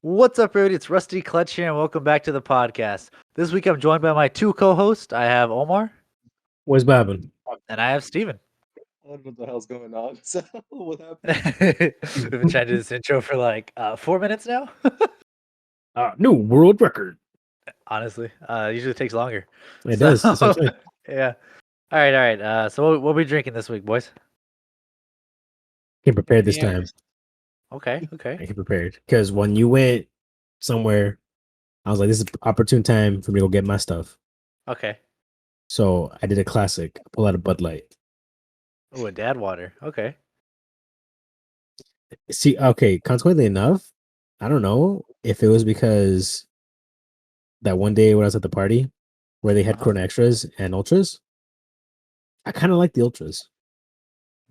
What's up, everybody? It's Rusty Clutch here, and welcome back to the podcast. This week, I'm joined by my two co-hosts. I have Omar, What's bobbing? and I have Steven. I don't know what the hell's going on. So what happened? We've been trying to do this intro for like 4 minutes now. New world record. Honestly, usually it takes longer. It does. That's what I'm saying. Yeah. All right. So what are we drinking this week, boys? Came prepared this Yeah. time. Okay. I came prepared because when you went somewhere, I was like, "This is an opportune time for me to go get my stuff." Okay. So I did a classic. I pulled out a Bud Light. Oh, a dad water. Okay. See, okay. Consequently enough, I don't know if it was because that one day when I was at the party where they had Uh-huh. Corona Extras and Ultras, I kind of like the Ultras.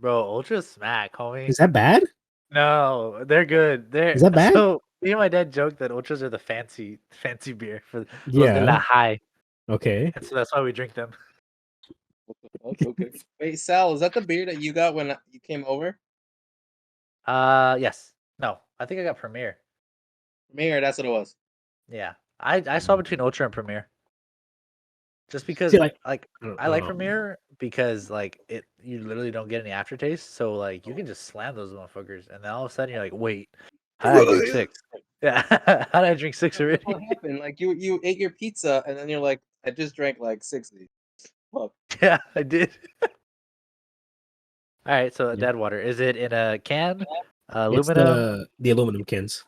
Bro, Ultra smack, homie. Is that bad? No, they're good. Is that bad? So me and my dad joked that Ultras are the fancy beer for los de Yeah. la high. Okay. And so that's why we drink them. What the fuck? Okay. Wait, Sal, is that the beer that you got when you came over? Yes. No, I think I got Premier. Mayor, that's what it was. Yeah. I saw between Ultra and Premier. Just because See, like, I I like don't know. Premier because like you literally don't get any aftertaste. So like you can just slam those motherfuckers and then all of a sudden you're like, wait, how did I drink 6? Yeah. How did I drink 6 already? What happened? Like you ate your pizza and then you're like, I just drank like 60. Fuck. Yeah, I did. All right, so Yeah. dad water. Is it in a can? It's Aluminum? the aluminum cans.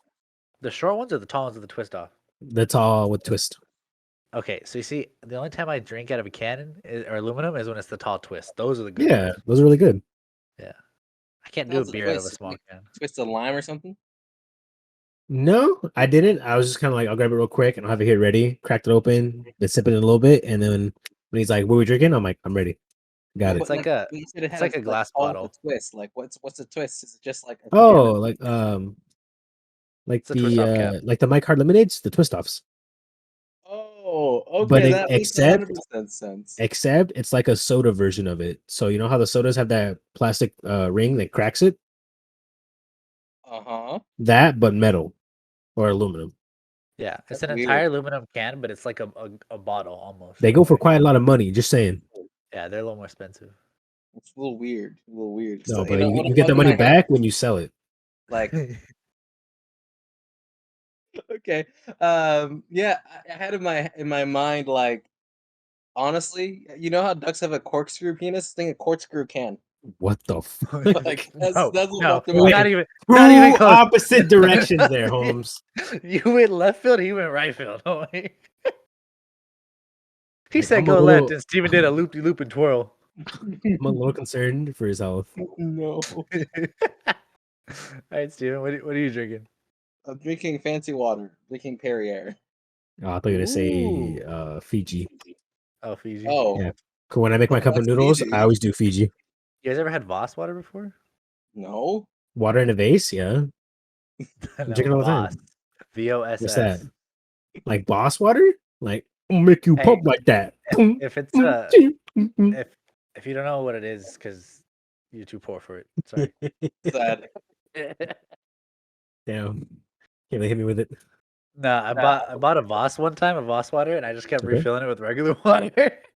The short ones or the tall ones with the twist off? That's all with twist. Okay, so you see, the only time I drink out of a can or aluminum is when it's the tall twist. Those are the good Yeah, ones. those are really good. Yeah. I can't do a How's the beer out of a twist? small Like, can. twist of lime or something? No, I didn't. I was just kind of like, I'll grab it real quick and I'll have it here ready. Cracked it open, been sipping it a little bit, and then when he's like, "What are we drinking?" I'm like, "I'm ready." Got It's it. like a you said it it's had like a glass all bottle. the twist. Like what's the twist? Is it just like a Oh, like It's a twist off cap. like the Mike Hard Lemonades, the twist offs. Oh, okay, But that makes 100% sense. Except it's like a soda version of it. So you know how the sodas have that plastic ring that cracks it? Uh-huh. That, but metal or aluminum. Yeah, it's That's an weird. entire aluminum can, but it's like a bottle almost. They go for quite a lot of money. Just saying. Yeah, they're a little more expensive. It's a little weird. No, So, but what you get the in money my head, back when you sell it. like okay. Yeah, I had in my mind, like, honestly, you know how ducks have a corkscrew penis? Think a corkscrew can. What the fuck? Like that's No, what no, popped in my not head. even not even Two close. opposite directions there, Holmes. You went left field, he went right field. He Like, said I'm go a left, little- and Steven did a loop-de-loop and twirl. I'm a little concerned for his health. No, All right, Steven, what are you drinking? I'm drinking fancy water. Drinking Perrier. Oh, I thought you were gonna say Ooh. Fiji. Oh, Fiji. Oh, Yeah. Cool. When I make my cup of That's noodles, Fiji. I always do Fiji. You guys ever had Voss water before? no. Water in a vase, yeah. No, drink it all the time. Voss. VOSS. What's that? Like boss water? Like I'll make you Hey, pump like that. If it's if you don't know what it is, because you're too poor for it. Sorry. Sad. Damn. Can't they hit me with it? No, I bought a Voss one time, a Voss water, and I just kept Okay. refilling it with regular water.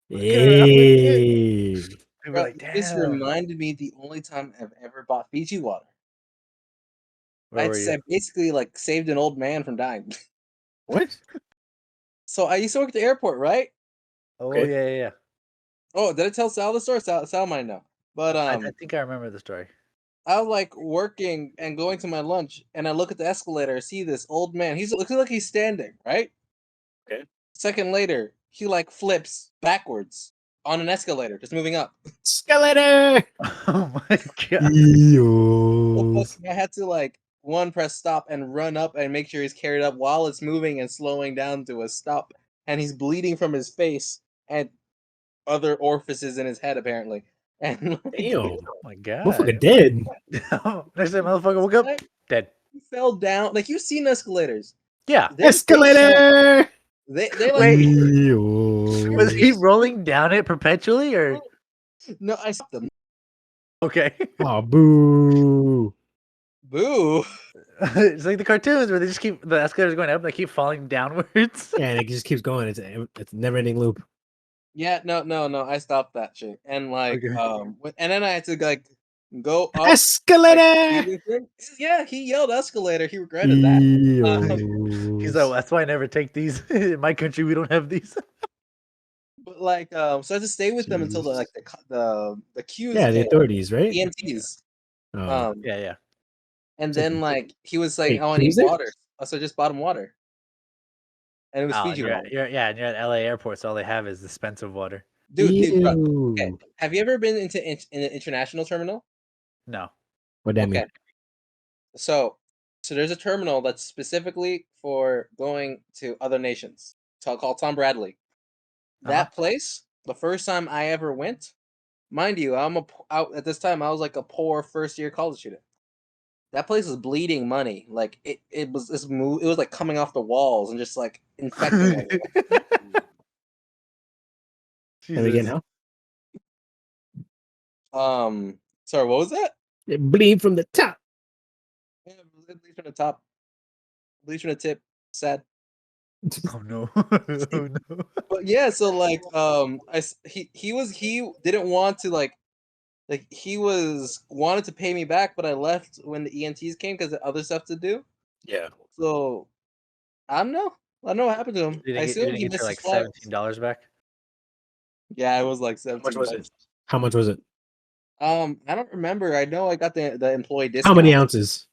Hey. We were Bro, like, this damn. reminded me the only time I've ever bought Fiji water. Where were you? I basically like saved an old man from dying. What? So I used to work at the airport, right? Oh Okay. yeah. Oh, did I tell Sal the story? Sal might know. But I think I remember the story. I was like working and going to my lunch, and I look at the escalator, I see this old man. He's looking like he's standing, right? Okay. Second later, he like flips backwards on an escalator, just moving up. Skeletor. Oh my god. Eos. I had to like press stop and run up and make sure he's carried up while it's moving and slowing down to a stop. And he's bleeding from his face and other orifices in his head, apparently. And like, Damn. Oh my god. Motherfucker dead. Next time, motherfucker woke up dead. he fell down. Like you've seen escalators. Yeah. Escalator. They like Wait. Eos. Was he rolling down it perpetually or? no, I stopped them. Okay. Oh, boo. Boo. It's like the cartoons where they just keep the escalators going up and they keep falling downwards. Yeah, and it just keeps going. It's a never ending loop. Yeah, no. I stopped that shit, and like, Okay. and then I had to like go up. Like, Escalator. yeah, he yelled escalator. He regretted that. He's Eos. like, well, that's why I never take these. In my country, we don't have these. But like, so I had to stay with them until the like the queues Yeah, the came, authorities, right? EMTs. Oh, Yeah. And It's like- then like he was like, Wait, "Oh, I who need was there? water." So I just bought him water, and it was Oh, Fiji water. and you're at LA airport, so all they have is dispensive water. Dude, bro. Okay, Ew. have you ever been into in an international terminal? No. What that Okay, mean? so there's a terminal that's specifically for going to other nations. It's called Tom Bradley. That place, the first time I ever went, mind you, out at this time I was like a poor first year college student. That place was bleeding money. Like it was this move. It was like coming off the walls and just like infecting everyone. And again, Jesus. how? Sorry, what was that? It bleed from the top. Yeah, it bleeds from the top, bleeds from the tip. Sad. Oh no. Oh no. But yeah, so like he didn't want to like he was wanted to pay me back, but I left when the EMTs came because of other stuff to do. Yeah. So I don't know. I don't know what happened to him. You I didn't assume get he your missed his like flight. $17 back? Yeah, it was like How much 17 was bucks. it? How much was it? I don't remember. I know I got the employee How discount. many ounces?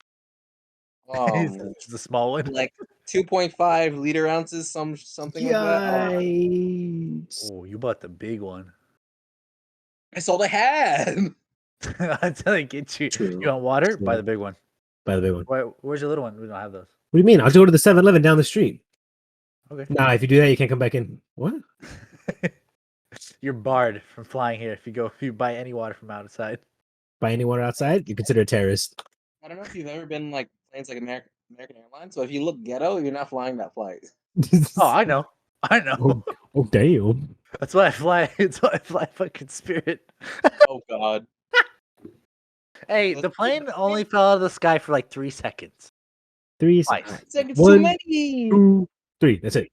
It's the small one. Like 2.5 liter ounces, something like that. Yikes. Oh, you bought the big one. That's all I had. That's how they get you. True. You want water? True. Buy the big one. By the big one. What Where's your little one? We don't have those. do you mean? I'll just go to the 7-Eleven down the street. Okay. Nah, if you do that, you can't come back in. What? You're barred from flying here if you buy any water from outside. Buy any water outside, you're considered a terrorist. I don't know if you've ever been like planes like American Airlines. So if you look ghetto, you're not flying that flight. Oh, I know. I know. Oh, damn. That's why I fly. That's why I fly fucking Spirit. Oh God. Hey, the plane only fell out of the sky for like 3 seconds. 3 Twice. Seconds One, too many. 2, 3. That's it.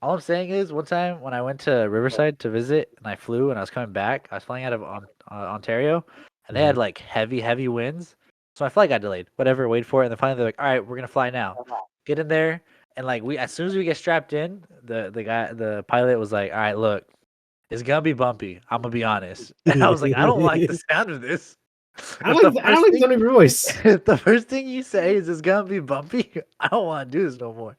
All I'm saying is, one time when I went to Riverside to visit and I flew and I was coming back, I was flying out of Ontario, and they had like heavy winds, so my flight got delayed. Whatever, wait for it, and then finally they're like, "All right, we're gonna fly now." Get in there, and like as soon as we get strapped in, the pilot was like, "All right, look, it's gonna be bumpy. I'm gonna be honest." And I was like, "I don't like the sound of this." I don't like the tone of your voice. If the first thing you say is it's gonna be bumpy, I don't want to do this no more.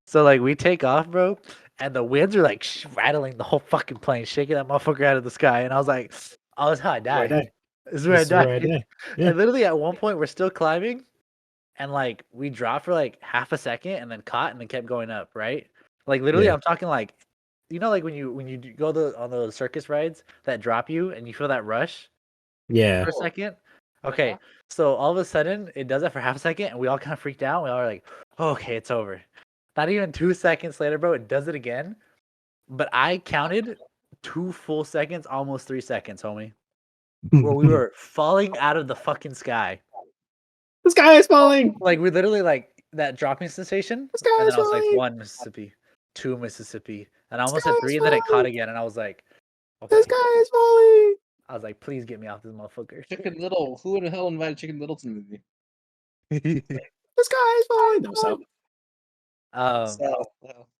So like we take off, bro, and the winds are like rattling the whole fucking plane, shaking that motherfucker out of the sky. And I was like, "Oh, that's how I died. This is where I died." Yeah. And literally at one point we're still climbing, and like we dropped for like half a second, and then caught, and then kept going up. Right? Like literally, Yeah. I'm talking like, like when you go on those circus rides that drop you, and you feel that rush Yeah. for a second. Okay, so all of a sudden it does that for half a second, and we all kind of freaked out. We all were like, oh, "Okay, it's over." Not even 2 seconds later, bro, it does it again. But I counted 2 full seconds, almost 3 seconds, homie, where we were falling out of the fucking sky. The sky is falling. Like we literally like that dropping sensation, The sky and is then I was like falling. 1 Mississippi, 2 Mississippi, and I almost sky hit is 3, and then it caught falling. again, and I was like, The okay. sky is falling. I was like, please get me off this motherfucker. Chicken Little. Who the hell invited Chicken Little to the movie? The sky is falling. No, so.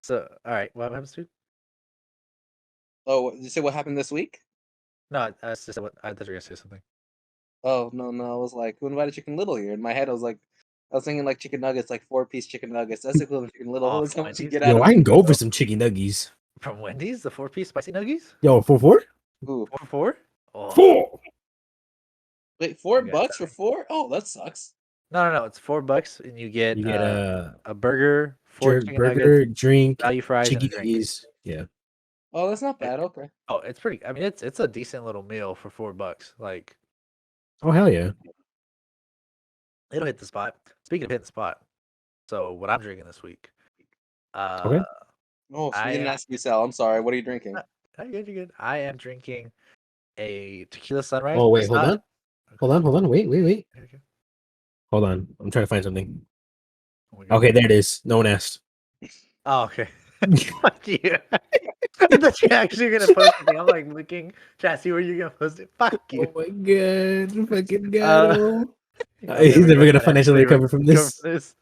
So, all right, what happens to? oh, did you say what happened this week? No, that's just what I thought you were gonna say something. Oh no, I was like, who invited Chicken Little here? In my head, I was thinking like chicken nuggets, like 4-piece chicken nuggets. That's equivalent to Chicken Little. Oh, Who's how much you Wendy's? get out Yo, of I can it? go for some chicken nuggies. From Wendy's, the 4-piece spicy nuggies? Yo, 4-4? Ooh. 4 for 4? Oh. 4. Wait, Okay. $4 for 4? Oh, that sucks. No, it's $4 and you get a a burger, 4 chicken burger, nuggets, drink, value fries, and a chicken drink. nuggies. Yeah. Oh, that's not bad. Okay. Oh, it's pretty. I mean, it's a decent little meal for $4. Like, Oh hell yeah. it'll hit the spot. Speaking of hitting the spot, so what I'm drinking this week. Okay. Oh, so you didn't ask me, Sal. I'm sorry. What are you drinking? You're good. I am drinking a tequila sunrise. Oh wait, It's hold not- on. Wait. Okay. Hold on. I'm trying to find something. Oh my God. Okay, there it is. No one asked. Oh, okay. Fuck you. I thought you were actually gonna post something. I'm like looking, trying to see where you're gonna post it. Fuck you. Oh my god, fucking Uh, got him. I'll He's never gonna gonna financially recover from recover this. from this.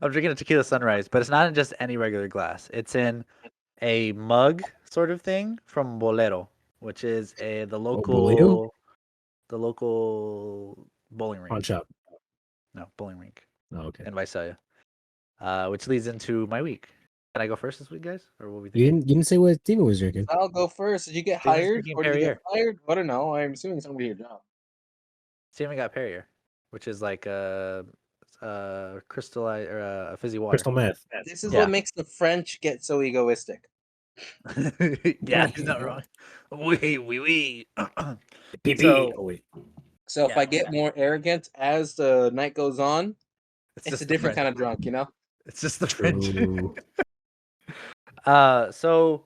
I'm drinking a tequila sunrise, but it's not in just any regular glass. It's in a mug sort of thing from Bolero, which is Bolero? the local bowling Pawn rink. shop. No, bowling rink Oh, okay. in Visalia. Which leads into my week. Can I go first this week, guys? Or what we You think? didn't say what Steven was drinking. I'll go first. Did you get Steven's hired, drinking or did you get Perrier. fired? I don't know. I'm assuming somebody your job. Steven got Perrier, which is like crystallized or a fizzy water. Crystal meth. This is Yeah. what makes the French get so egoistic. Yeah, he's not wrong. Oui. PP. So- Oh wait. So if Yeah. I get more arrogant as the night goes on, it's just a the different French. kind of drunk, you know? It's just the French. True. So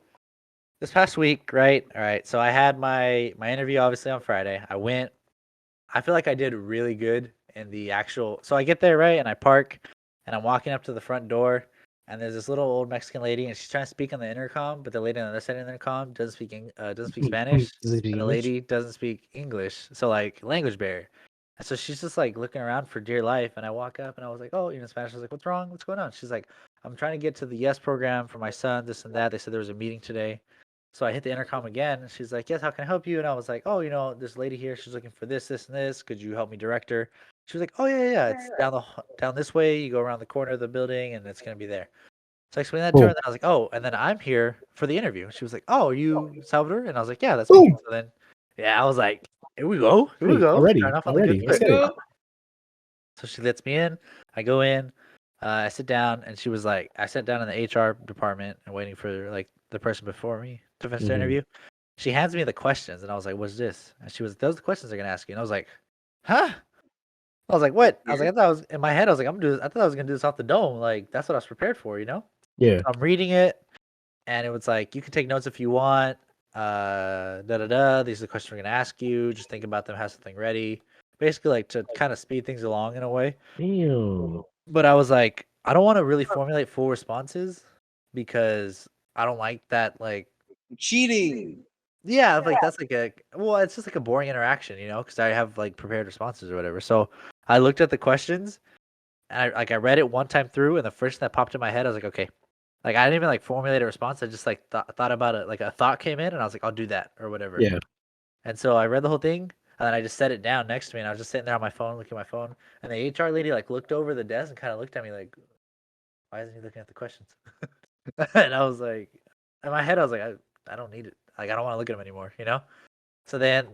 this past week, right? All right. So I had my interview obviously on Friday. I went. I feel like I did really good in the actual. So I get there, right, and I park, and I'm walking up to the front door, and there's this little old Mexican lady, and she's trying to speak on the intercom, but the lady on the other side of the intercom doesn't speak Spanish, Does he speak and the English? lady doesn't speak English. So like language barrier. And so she's just like looking around for dear life, and I walk up and I was like, "Oh, you're in Spanish." I was like, "What's wrong? What's going on?" She's like, "I'm trying to get to the Yes program for my son, this and that. They said there was a meeting today." So I hit the intercom again, and she's like, "Yes, how can I help you?" And I was like, "Oh, this lady here, she's looking for this, this, and this. Could you help me direct her?" She was like, "Oh yeah. It's down this way. You go around the corner of the building, and it's gonna be there." So I explained that to her, Boom. and then I was like, "Oh," and then I'm here for the interview. She was like, "Oh, are you Salvador?" And I was like, "Yeah, that's me." Boom. So then, yeah, I was like, "Here we go. Already. Starting off on the good Let's foot. get it. So she lets me in. I go in. I sit down, and she was like, I sat down in the HR department and waiting for like the person before me to finish the Mhm. interview. She hands me the questions, and I was like, "What's this?" And she was, "Those are the questions they're gonna ask you." And I was like, "Huh?" I was like, "What?" I was like, "I thought I was in my head. I was like, I'm gonna do this. I thought I was gonna do this off the dome. Like that's what I was prepared for, you know." Yeah. I'm reading it, and it was like, you can take notes if you want. These are the questions we're gonna ask you. Just think about them. Have something ready. Basically, like to kind of speed things along in a way. Damn. But I was like, I don't want to really formulate full responses because I don't like that. Like, Cheating. yeah, like that's like it's just like a boring interaction, because I have like prepared responses or whatever. So I looked at the questions and I read it one time through, and the first thing that popped in my head, I was like, okay. Like I didn't even like formulate a response. I just like thought about it. Like a thought came in, and I was like, I'll do that or whatever. Yeah. And so I read the whole thing, and then I just set it down next to me, and I was just sitting there on my phone, looking at my phone, and the HR lady like looked over the desk and kind of looked at me like, why isn't he looking at the questions? And I was like, in my head, I was like, I don't need it. Like I don't want to look at him anymore, you know. So then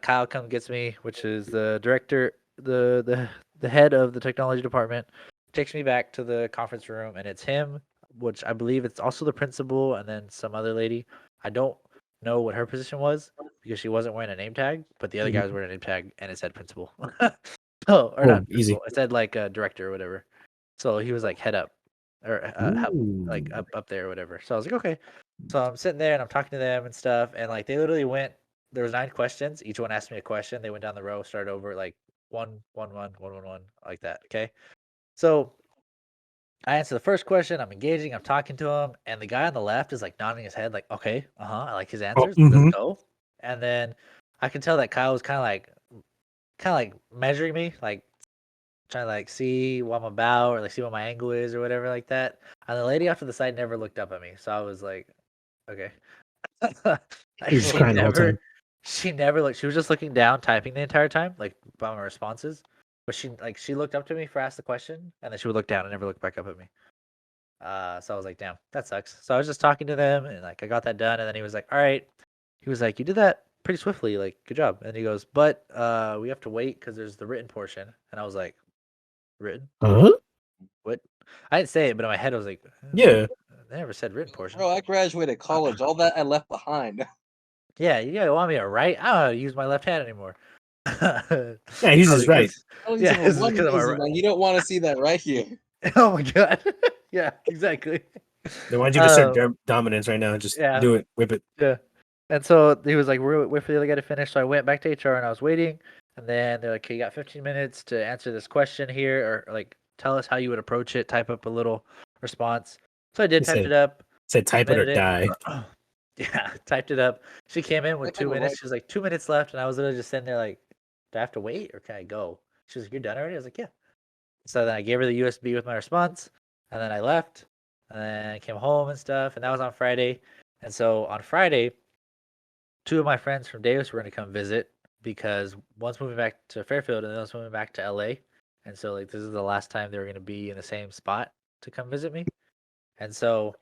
Kyle comes gets me, which is the director, the head of the technology department, takes me back to the conference room, and it's him, which I believe it's also the principal, and then some other lady. I don't know what her position was because she wasn't wearing a name tag, but the other guy was wearing a name tag, and it said principal. Oh, or not Easy. principal. It said like director or whatever. So he was like head up, or like up there or whatever. So I was like, okay. So I'm sitting there and I'm talking to them and stuff, and like they literally went. There was 9 questions. Each one asked me a question. They went down the row, started over like 1-1-1, 1-1-1, like that. Okay. So I answer the first question. I'm engaging. I'm talking to him, and the guy on the left is like nodding his head, like, okay, I like his answers. Let's go. And then I can tell that Kyle was kind of like measuring me, like trying to like see what I'm about or like see what my angle is or whatever like that. And the lady off to the side never looked up at me, so I was like, okay. Like, You're just crying the whole time. she never looked. She was just looking down, typing the entire time, like by my responses. But she looked up to me for ask the question, and then she would look down and never look back up at me. So I was like, damn, that sucks. So I was just talking to them, and like I got that done, and then he was like, all right. He was like, you did that pretty swiftly, like good job. And he goes, but we have to wait because there's the written portion. And I was like, written? What? I didn't say it, but in my head I was like, Yeah. they never said written portion. Bro, I graduated college. All that I left behind. Yeah, you gotta want me to write? I don't know how to use my left hand anymore. Yeah, he's just right. Yeah, this is one because I'm a reason, man. You don't want to see that right here. Oh my god. Yeah, exactly. Then why'd you just assert dominance right now? Just yeah. do it. Whip it. Yeah. And so he was like, we're wait for the other guy to finish. So I went back to HR and I was waiting. And then they're like, okay, you got 15 minutes to answer this question here, or like tell us how you would approach it. Type up a little response. So I did. He Typed said- it up. Said type it or submitted die. Yeah, typed it up. She came in with Type it 2 minutes. right. She was like 2 minutes left, and I was literally just sitting there like, do I have to wait or can I go? She was like, you're done already. I was like, yeah. So then I gave her the USB with my response, and then I left, and then I came home and stuff, and that was on Friday. And so on Friday, 2 of my friends from Davis were going to come visit because one's moving back to Fairfield and the other's moving back to LA. And so like this is the last time they were going to be in the same spot to come visit me. And so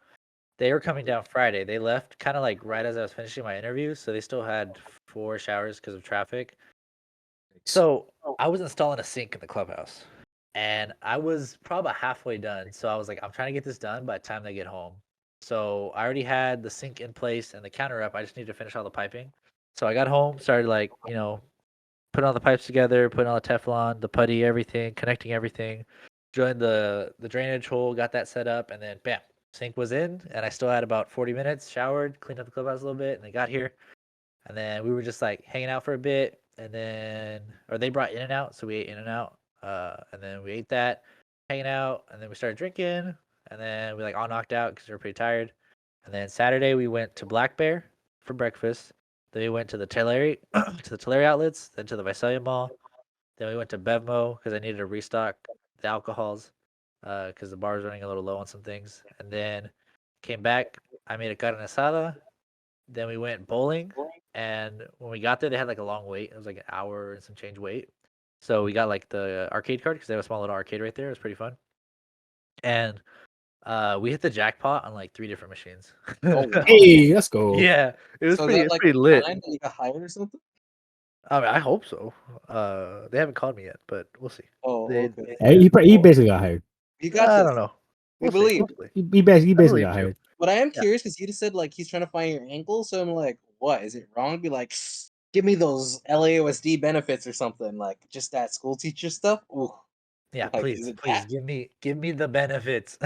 they were coming down Friday. They left kind of like right as I was finishing my interview, so they still had 4 showers because of traffic. So I was installing a sink in the clubhouse, and I was probably halfway done. So I was like, I'm trying to get this done by the time they get home. So I already had the sink in place and the counter up. I just need to finish all the piping. So I got home, started like, putting all the pipes together, putting all the Teflon, the putty, everything, connecting everything. Joined the drainage hole, got that set up, and then bam, sink was in, and I still had about 40 minutes. Showered, cleaned up the clubhouse a little bit, and they got here, and then we were just like hanging out for a bit, and then or they brought In-N-Out, so we ate In-N-Out, and then we ate that, hanging out, and then we started drinking, and then we like all knocked out because we were pretty tired, and then Saturday we went to Black Bear for breakfast. Then we went to the Tulare to the Tulare outlets, then to the Visalia Mall. Then we went to Bevmo because I needed to restock the alcohols because the bar was running a little low on some things. And then came back. I made a carne asada. Then we went bowling. And when we got there, they had like a long wait. It was like an hour and some change wait. So we got like the arcade card because they have a small little arcade right there. It was pretty fun. And we hit the jackpot on like 3 different machines. Oh, wow. Hey, let's go. Yeah, it was So is pretty. that It's like pretty lit. time that you got hired or something? I mean, I hope so. They haven't called me yet, but we'll see. Oh, They, okay. Hey, he basically got hired. You got I this. don't know. We We'll see. believe. Hopefully. He basically believe got you. hired. But I am Yeah. curious because you just said like he's trying to find your ankle. So I'm like, what? Is it wrong to be like, give me those LAOSD benefits or something? Like just that school teacher stuff? Ooh. Yeah, Like, please, is it please that? give me the benefits.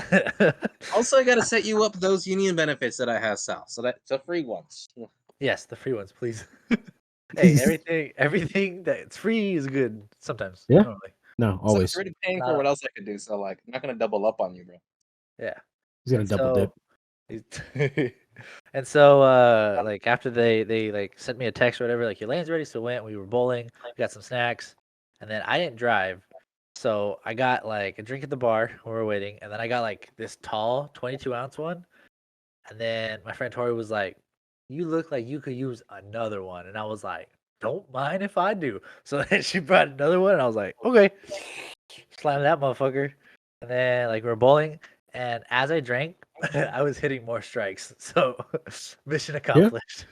Also, I gotta set you up those union benefits that I have, Sal. So that's the free ones. Yes, the free ones, please. Hey, everything that's free is good sometimes. Yeah. Normally. No, So always. you're already paying Not for what a- else I could do. So like, I'm not gonna double up on you, bro. Yeah. He's gonna And double dip. and so like after they like sent me a text or whatever, like your lane's ready, so we were bowling, we got some snacks, and then I didn't drive. So I got like a drink at the bar when we were waiting, and then I got like this tall 22-ounce one. And then my friend Tori was like, you look like you could use another one. And I was like, don't mind if I do. So then she brought another one, and I was like, okay. Slam that motherfucker. And then like we were bowling, and as I drank, I was hitting more strikes. So mission accomplished.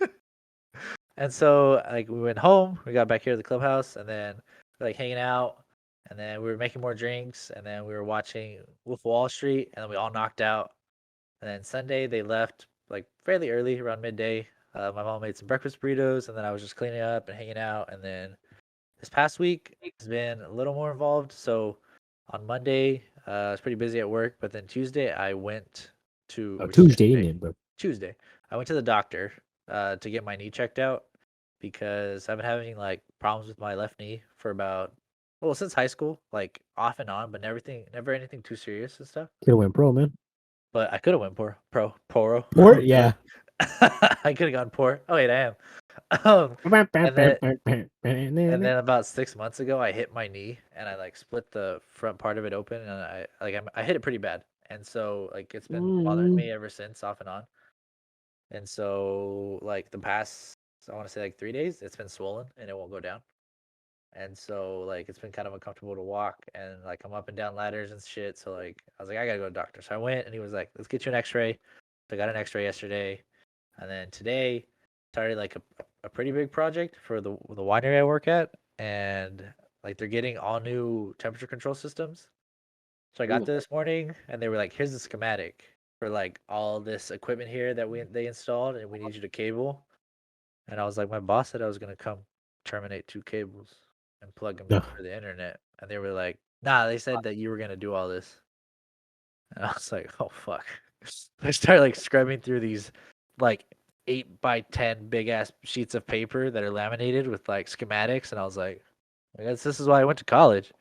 And so like we went home, we got back here to the clubhouse, and then like hanging out, and then we were making more drinks, and then we were watching Wolf of Wall Street, and then we all knocked out. And then Sunday they left like fairly early, around midday. My mom made some breakfast burritos, and then I was just cleaning up and hanging out. And then this past week has been a little more involved. So on Monday, I was pretty busy at work, but then Tuesday I went to which is Tuesday, yesterday. ain't it, bro? Tuesday, I went to the doctor to get my knee checked out because I've been having like problems with my left knee for about since high school, like off and on, but never anything too serious and stuff. Could have went pro, man. But I could have went poro. Or yeah. I could have gone poor. Oh wait, I am. And then about 6 months ago, I hit my knee and I like split the front part of it open, and I hit it pretty bad, and so like it's been bothering me ever since, off and on. And so like the past, I want to say like 3 days, it's been swollen and it won't go down. And so like it's been kind of uncomfortable to walk, and like I'm up and down ladders and shit. So like I was like, I gotta go to the doctor. So I went, and he was like, let's get you an X-ray. So I got an X-ray yesterday, and then today started like a pretty big project for the winery I work at, and like they're getting all new temperature control systems. So I got Ooh. there this morning, and they were like, here's the schematic for like all this equipment here that they installed, and we need you to cable. And I was like, my boss said I was gonna come terminate 2 cables and plug them in No. for the internet. And they were like, nah, they said that you were gonna do all this. And I was like, oh fuck. I started like scrubbing through these like 8x10 big ass sheets of paper that are laminated with like schematics, and I was like, I guess this is why I went to college.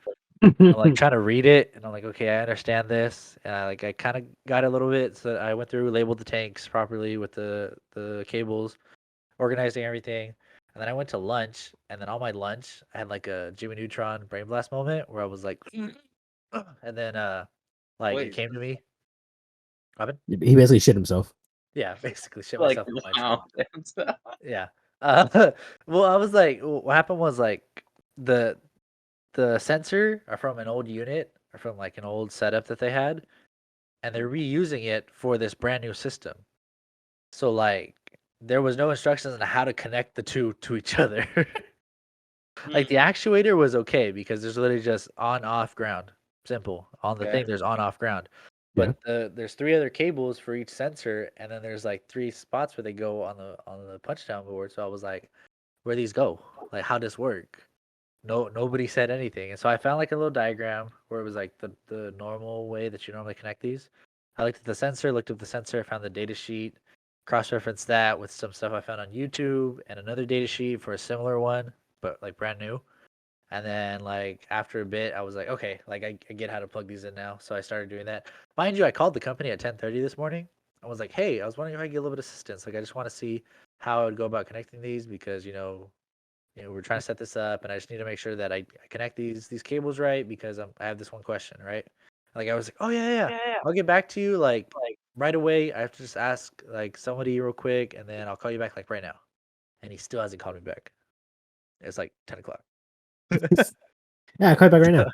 I'm like trying to read it, and I'm like, okay, I understand this, and I kind of got it a little bit. So I went through, labeled the tanks properly with the cables, organizing everything, and then I went to lunch, and then on my lunch, I had like a Jimmy Neutron brain blast moment where I was like, and then like it Wait, came to me. Robin? He basically shit himself. Yeah, basically shit like myself in my wow. trunk. Yeah. Well, I was like, what happened was like the the sensor are from an old unit or from like an old setup that they had, and they're reusing it for this brand new system. So like there was no instructions on how to connect the two to each other. Like the actuator was okay because there's literally just on off ground. Simple. On the Okay. thing there's on off ground. Yeah. But there's three other cables for each sensor, and then there's like three spots where they go on the punch down board. So I was like, where these go? Like how does this work? Nobody said anything. And so I found like a little diagram where it was like the normal way that you normally connect these. I looked at the sensor, looked at the sensor, found the data sheet, cross-referenced that with some stuff I found on YouTube and another data sheet for a similar one, but like brand new. And then like after a bit, I was like, okay, like I get how to plug these in now. So I started doing that. Mind you, I called the company at 10:30 this morning. I was like, hey, I was wondering if I could get a little bit of assistance. Like I just want to see how I would go about connecting these because we're trying to set this up, and I just need to make sure that I connect these cables right because I have this one question, right? Like I was like, oh yeah, yeah, yeah. I'll get back to you like right away. I have to just ask like somebody real quick, and then I'll call you back like right now. And he still hasn't called me back. It's like 10 o'clock. Yeah, call back right now.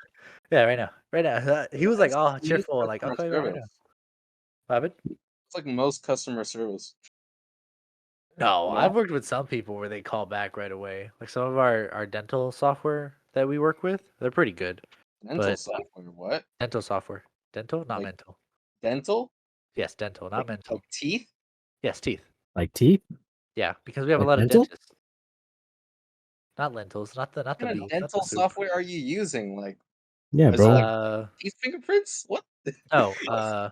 Yeah, right now, right now. He was like, That's oh, most cheerful, like I'll customer call you back right now. service. Bobby? It's like most customer service. No, No? I've worked with some people where they call back right away. Like some of our dental software that we work with, they're pretty good. Dental But software. What? dental software, dental, not Like mental. dental? Yes, dental, not Like mental. teeth? Yes, teeth. Like teeth? Yeah, because we have a Like lot of dental? dentists. Not lentils, not the What kind of beef, not the dental soup. software are you using? Like, Yeah, is it bro. like Uh, teeth fingerprints? What? no, Yeah,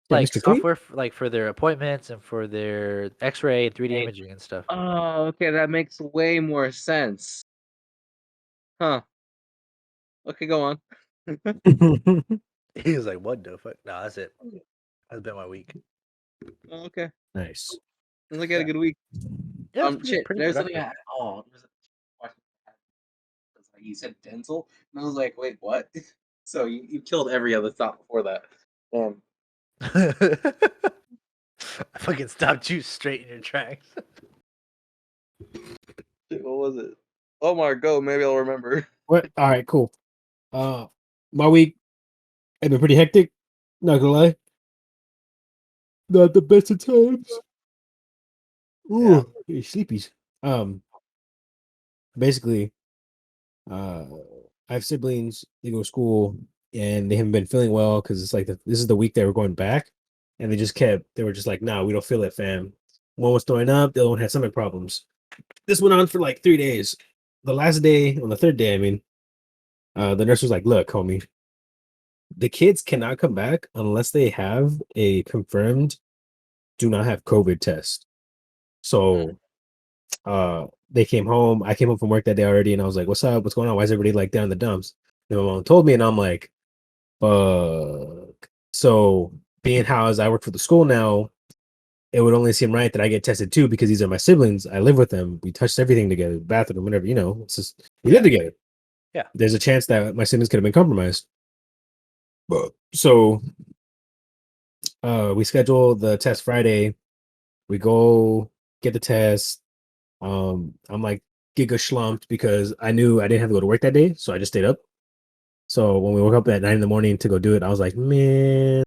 like Mr. Clean? software like for their appointments and for their X-ray and 3D Hey. imaging and stuff. Oh, okay, that makes way more sense. Huh. Okay, go on. He was like, "What the fuck?" No, that's it. That's been my week. Oh, okay. Nice. Sounds like I had a Yeah, good week. yeah, it's Shit. pretty There's something productive. there's a question. It's like you said dental, and I was like, wait, what? So you killed every other thought before that. I fucking stopped you straight in your tracks. Shit, what was it? Omar, go. Maybe I'll remember. What? All right, cool. My week has been pretty hectic. Not gonna lie. Not the best of times. Yeah. Ooh, sleepies. Um, basically, uh, I have siblings. They go to school, and they haven't been feeling well because it's like this is the week they were going back, and they were just like, "Nah, we don't feel it, fam." One was throwing up, the other one had stomach problems. This went on for like 3 days. The last day, on the third day, I mean, the nurse was like, "Look, homie, the kids cannot come back unless they have a confirmed do not have COVID test." So they came home. I came home from work that day already, and I was like, "What's up? What's going on? Why is everybody like down in the dumps?" And my mom told me, and I'm like, "Fuck." So being how as I work for the school now, it would only seem right that I get tested too because these are my siblings. I live with them. We touched everything together, bathroom, whatever. It's just we live together. Yeah. There's a chance that my siblings could have been compromised. So we schedule the test Friday. We go get the test. I'm like giga schlumped because I knew I didn't have to go to work that day, so I just stayed up. So when we woke up at 9 in the morning to go do it, I was like, man,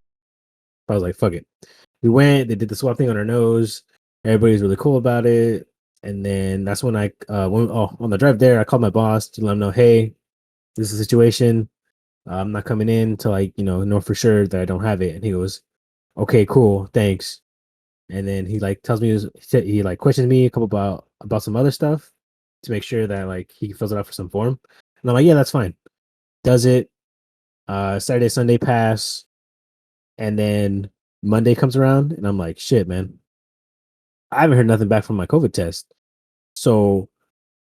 I was like, fuck it. We went, they did the swab thing on our nose. Everybody's really cool about it. And then that's when on the drive there, I called my boss to let him know, hey, this is the situation. I'm not coming in until I, know for sure that I don't have it. And he goes, okay, cool, thanks. And then he like tells me he like questions me a couple about some other stuff to make sure that like he fills it out for some form. And I'm like, yeah, that's fine. Does it. Saturday, Sunday pass, and then Monday comes around, and I'm like, shit, man. I haven't heard nothing back from my COVID test. So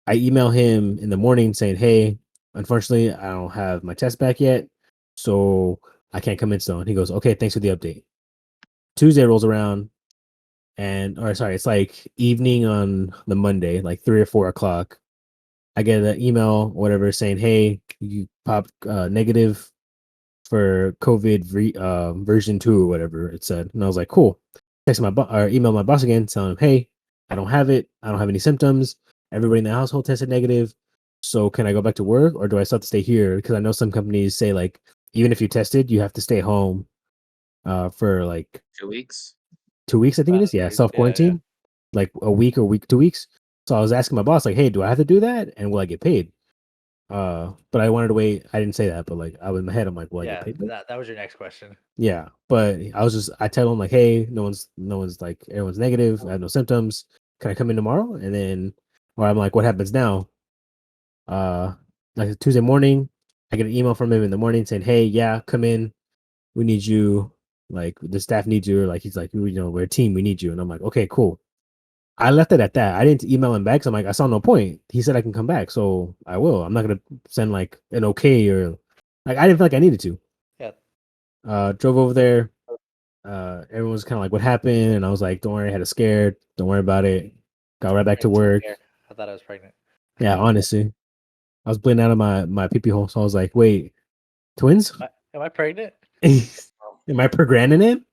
I email him in the morning saying, hey, unfortunately, I don't have my test back yet, so I can't come in still. And he goes, okay, thanks for the update. Tuesday rolls around, or sorry, it's like evening on the Monday, like 3 or 4 o'clock. I get an email, whatever, saying, hey, you popped negative for COVID version 2 or whatever it said. And I was like, cool. Text or email my boss again, telling him, hey, I don't have it. I don't have any symptoms. Everybody in the household tested negative. So can I go back to work or do I still have to stay here? Because I know some companies say like, even if you tested, you have to stay home for like 2 weeks. 2 weeks, I think it is. Yeah, 2 weeks. self Yeah, yeah. quarantine, like a week or 2 weeks. So I was asking my boss, like, hey, do I have to do that? And will I get paid? But I wanted to wait. I didn't say that, but like I was in my head, I'm like, will I get Yeah, paid? that was your next question. Yeah, but I tell him like, hey, no one's like, everyone's negative. I have no symptoms. Can I come in tomorrow? And then, or I'm like, what happens now? Uh, like Tuesday morning, I get an email from him in the morning saying, hey, yeah, come in. We need you. Like the staff needs you. Or like he's like, we're a team. We need you. And I'm like, okay, cool. I left it at that. I didn't email him back. So I'm like, I saw no point. He said I can come back, so I will. I'm not gonna send like an okay or like I didn't feel like I needed to. Yeah. Drove over there. Everyone was kind of like, "What happened?" And I was like, "Don't worry, I had a scared. Don't worry about it." Got right back to work. I thought I was pregnant. Yeah, honestly, I was bleeding out of my pee pee hole, so I was like, "Wait, twins? Am I pregnant? Am I pregnant?"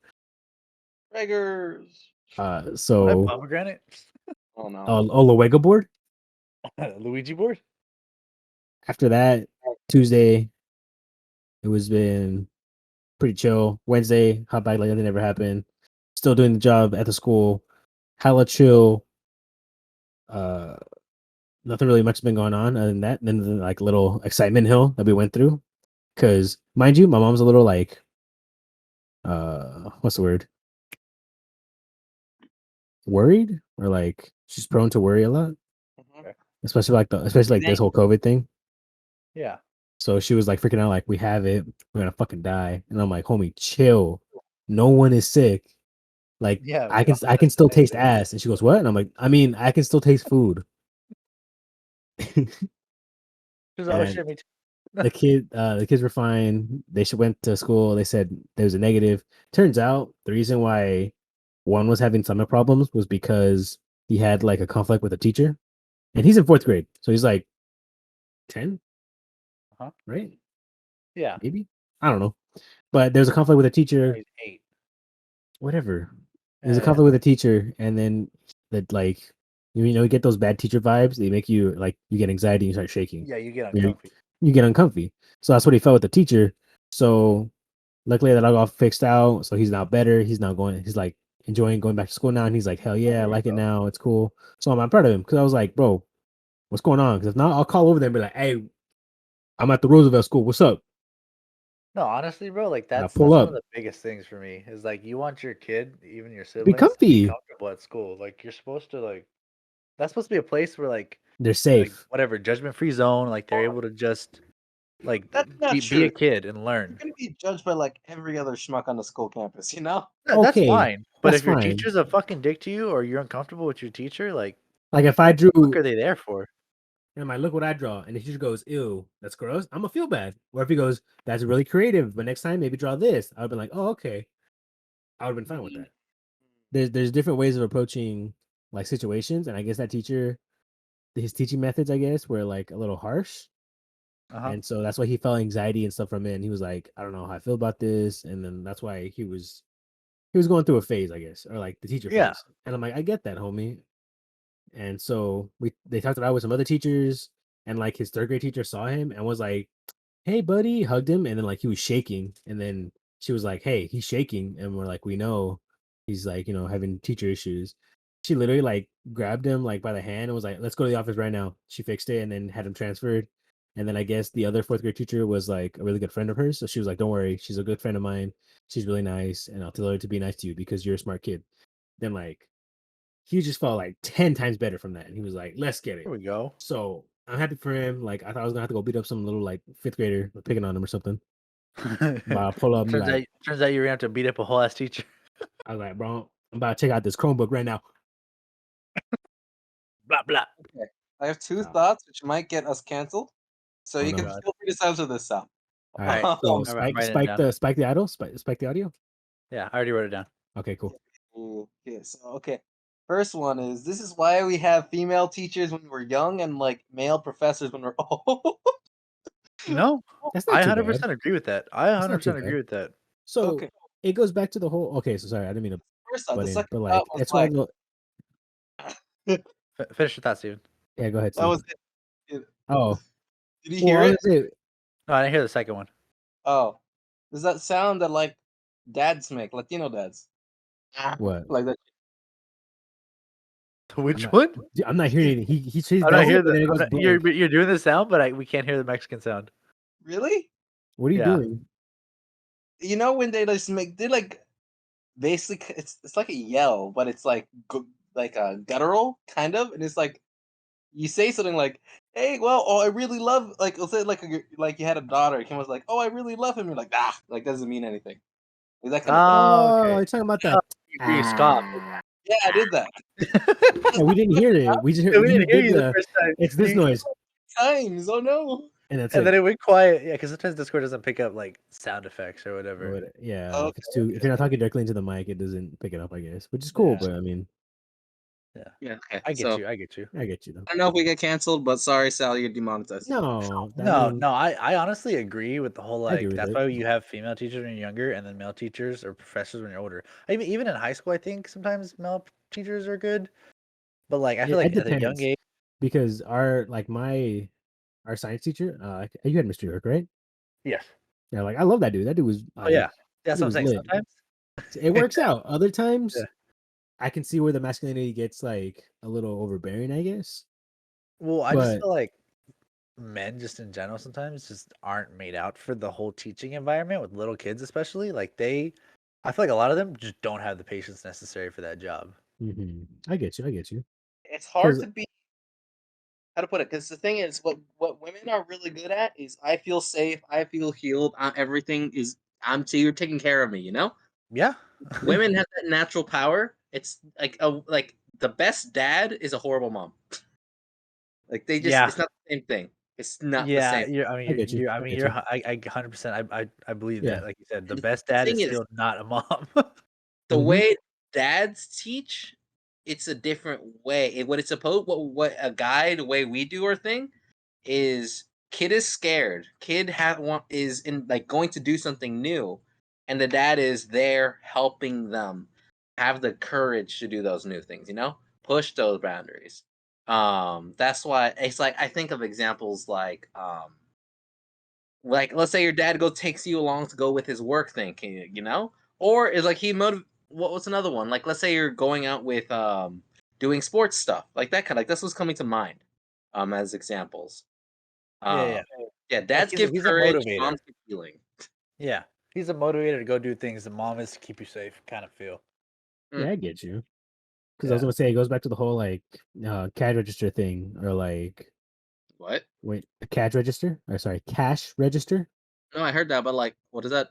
Beggars. Am I So pomegranate? Oh no. Oluwega board. Luigi board? After that, Tuesday, it was been pretty chill. Wednesday, hot back like nothing ever happened. Still doing the job at the school. Hella chill. Uh, Nothing really much has been going on other than that. And then the like little excitement hill that we went through. Because mind you, my mom's a little like, what's the word? Worried, or like she's prone to worry a lot, Mhm. especially like this whole COVID thing. Yeah. So she was like freaking out, like we have it, we're gonna fucking die. And I'm like, homie, chill. No one is sick. Like Yeah. I we can all I can tested still taste negative. ass. And she goes, what? And I'm like, I mean, I can still taste food. She was, oh And shit, me too. the kids were fine. They went to school. They said there was a negative. Turns out the reason why one was having stomach problems was because he had like a conflict with a teacher, and he's in 4th grade, so he's like 10, Uh-huh. right? Yeah. Maybe, I don't know. But there's a conflict with a No, teacher. he's 8. Whatever. There's a Yeah. conflict with a teacher, and then that like you get those bad teacher vibes. They make you like you get anxiety and you start shaking. Yeah, you get You, know, uncomfy. you get uncomfy. So that's what he felt with the teacher. So luckily that all got fixed out. So he's now better. He's now going. He's like enjoying going back to school now, and he's like, hell yeah, I There you like it go. now. It's cool. So I'm proud of him because I was like, bro, what's going on? Because if not, I'll call over there and be like, hey, I'm at the Roosevelt School. What's up? No, honestly, bro, like And I that's pull one of up. the biggest things for me is like you want your kid, even your Be siblings, to be comfy. comfortable at school. Like you're supposed to like that's supposed to be a place where They're like safe. whatever judgment free zone, like they're able to just like That's not be a true. kid and You're learn. gonna be judged by like every other schmuck on the school campus, you know? That's Okay, fine. But that's if your fine. teacher's a fucking dick to you or you're uncomfortable with your teacher, like Like if I what the fuck drew are they there for? and I'm like, look what I draw, and the teacher goes, ew, that's gross. I'm gonna feel bad. Or if he goes, that's really creative, but next time maybe draw this. I'd be like, oh, okay. I would have been fine with that. There's different ways of approaching like situations, and I guess that teacher, his teaching methods, I guess, were like a little harsh, Uh-huh. and so that's why he felt anxiety and stuff from it. And he was like, I don't know how I feel about this, and then that's why he was going through a phase, I guess, or like the teacher Yeah. phase. And I'm like, I get that, homie. And so they talked about it with some other teachers, and like his 3rd grade teacher saw him and was like, hey buddy, hugged him, and then like he was shaking, and then she was like, hey, he's shaking, and we're like, we know he's like, having teacher issues. She literally like grabbed him like by the hand and was like, let's go to the office right now. She fixed it and then had him transferred. And then I guess the other 4th grade teacher was like a really good friend of hers, so she was like, don't worry, she's a good friend of mine, she's really nice, and I'll tell her to be nice to you because you're a smart kid. Then like he just felt like 10 times better from that, and he was like, let's get Here it. we go. So I'm happy for him. Like I thought I was gonna have to go beat up some little like 5th grader for picking on him or something. But I'll pull up and be like, Turns out you're gonna have to beat up a whole ass teacher. I was like, bro, I'm about to check out this Chromebook right now. Blah blah. Okay. I have two Uh, thoughts which might get us canceled. So Oh you no! can God. feel free to censor this stuff. All right, Alright, so I'm writing it down. spike the audio, spike the audio. Yeah, I already wrote it down. Okay, cool. Okay, so okay. First one is this is why we have female teachers when we're young and like male professors when we're old. No, That's I not too bad. 100% agree with that. I That's not too 100% agree bad. with that. So Okay. it goes back to the whole. Okay, so sorry, I didn't mean to First thought, butt the in, second but thought like was it's why like the Finish your thought, Steven. yeah. Go ahead, that was Steve. it. Oh, Did you well, hear I it? was gonna say No, I didn't hear the second one. Oh. Does that sound that like dads make, Latino dads? what? Like that. I'm Which not. one? I'm not hearing it. He I'm not does it, hearing and the. then it I'm goes not, blank. you're doing the sound, but we can't hear the Mexican sound. Really? What are you Yeah. doing? You know when they just make they like basically it's like a yell, but it's like like a guttural kind of, and it's like you say something like, "Hey, well, oh, I really love," like let's say like you had a daughter, and was like, "Oh, I really love him." You're like, "Ah," like doesn't mean anything. Like that kind of thing. Oh, Oh, okay. you're talking about Oh, that. you scoffed. Yeah, I did that. Yeah, we didn't hear it. We just heard, We you didn't hear did you the the. first time. It's this noise, Times, oh no. and that's And then it. it went quiet. Yeah, because sometimes Discord doesn't pick up like sound effects or whatever. Yeah, if Okay, it's too, if you're not talking directly into the mic, it doesn't pick it up, I guess, which is cool. Yeah. But I mean, Yeah. yeah, okay. I get So you. I get you. I get you though. I don't know if we get canceled, but sorry, Sal, you're demonetized. No, I No, mean, no, I honestly agree with the whole I agree like with that's it. why you have female teachers when you're younger and then male teachers or professors when you're older. Even in high school, I think sometimes male teachers are good, but like I feel It like at a young depends age, because our science teacher, you had Mr. York, right? yes. Yeah, like I love that dude. That dude was Oh yeah, that's he what I'm was saying. lit. Sometimes, It works out. Other yeah. times, I can see where the masculinity gets like a little overbearing, I guess. Well, I just But feel like men just in general sometimes just aren't made out for the whole teaching environment with little kids, especially. Like I feel like a lot of them just don't have the patience necessary for that job. I get you. I get you. It's hard Because to be how to put it because the thing is what women are really good at is I feel safe, I feel healed, everything is you're taking care of me, you know. Yeah. Women have that natural power. It's like the best dad is a horrible mom. Like they just Yeah. it's not the same thing. It's not the Yeah, same. you're. I mean, I get you. you're. I I mean, get you're. you. I 100%. I believe Yeah. that. Like you said, the And best the dad is thing is, still not a mom. the Mhm. way dads teach, it's a different way. What it's supposed what a guy the way we do our thing is kid is scared. Is in like going to do something new, and the dad is there helping them have the courage to do those new things. You know, push those boundaries. That's why it's like I think of examples like let's say your dad takes you along to go with his work thing, you know, or is like what's another one? Like let's say you're going out with doing sports stuff like that kind of like that's what's coming to mind as examples. Yeah, Um, yeah. yeah, Like dads give he's a courage, motivator. moms give healing. Yeah, he's a motivator to go do things. The mom is to keep you safe. Kind of feel. Yeah, I get you. Because I was Yeah. gonna say it goes back to the whole like CAD register thing, or like What? wait, a CAD register, or sorry, cash register. No, I heard that, but like, what is that?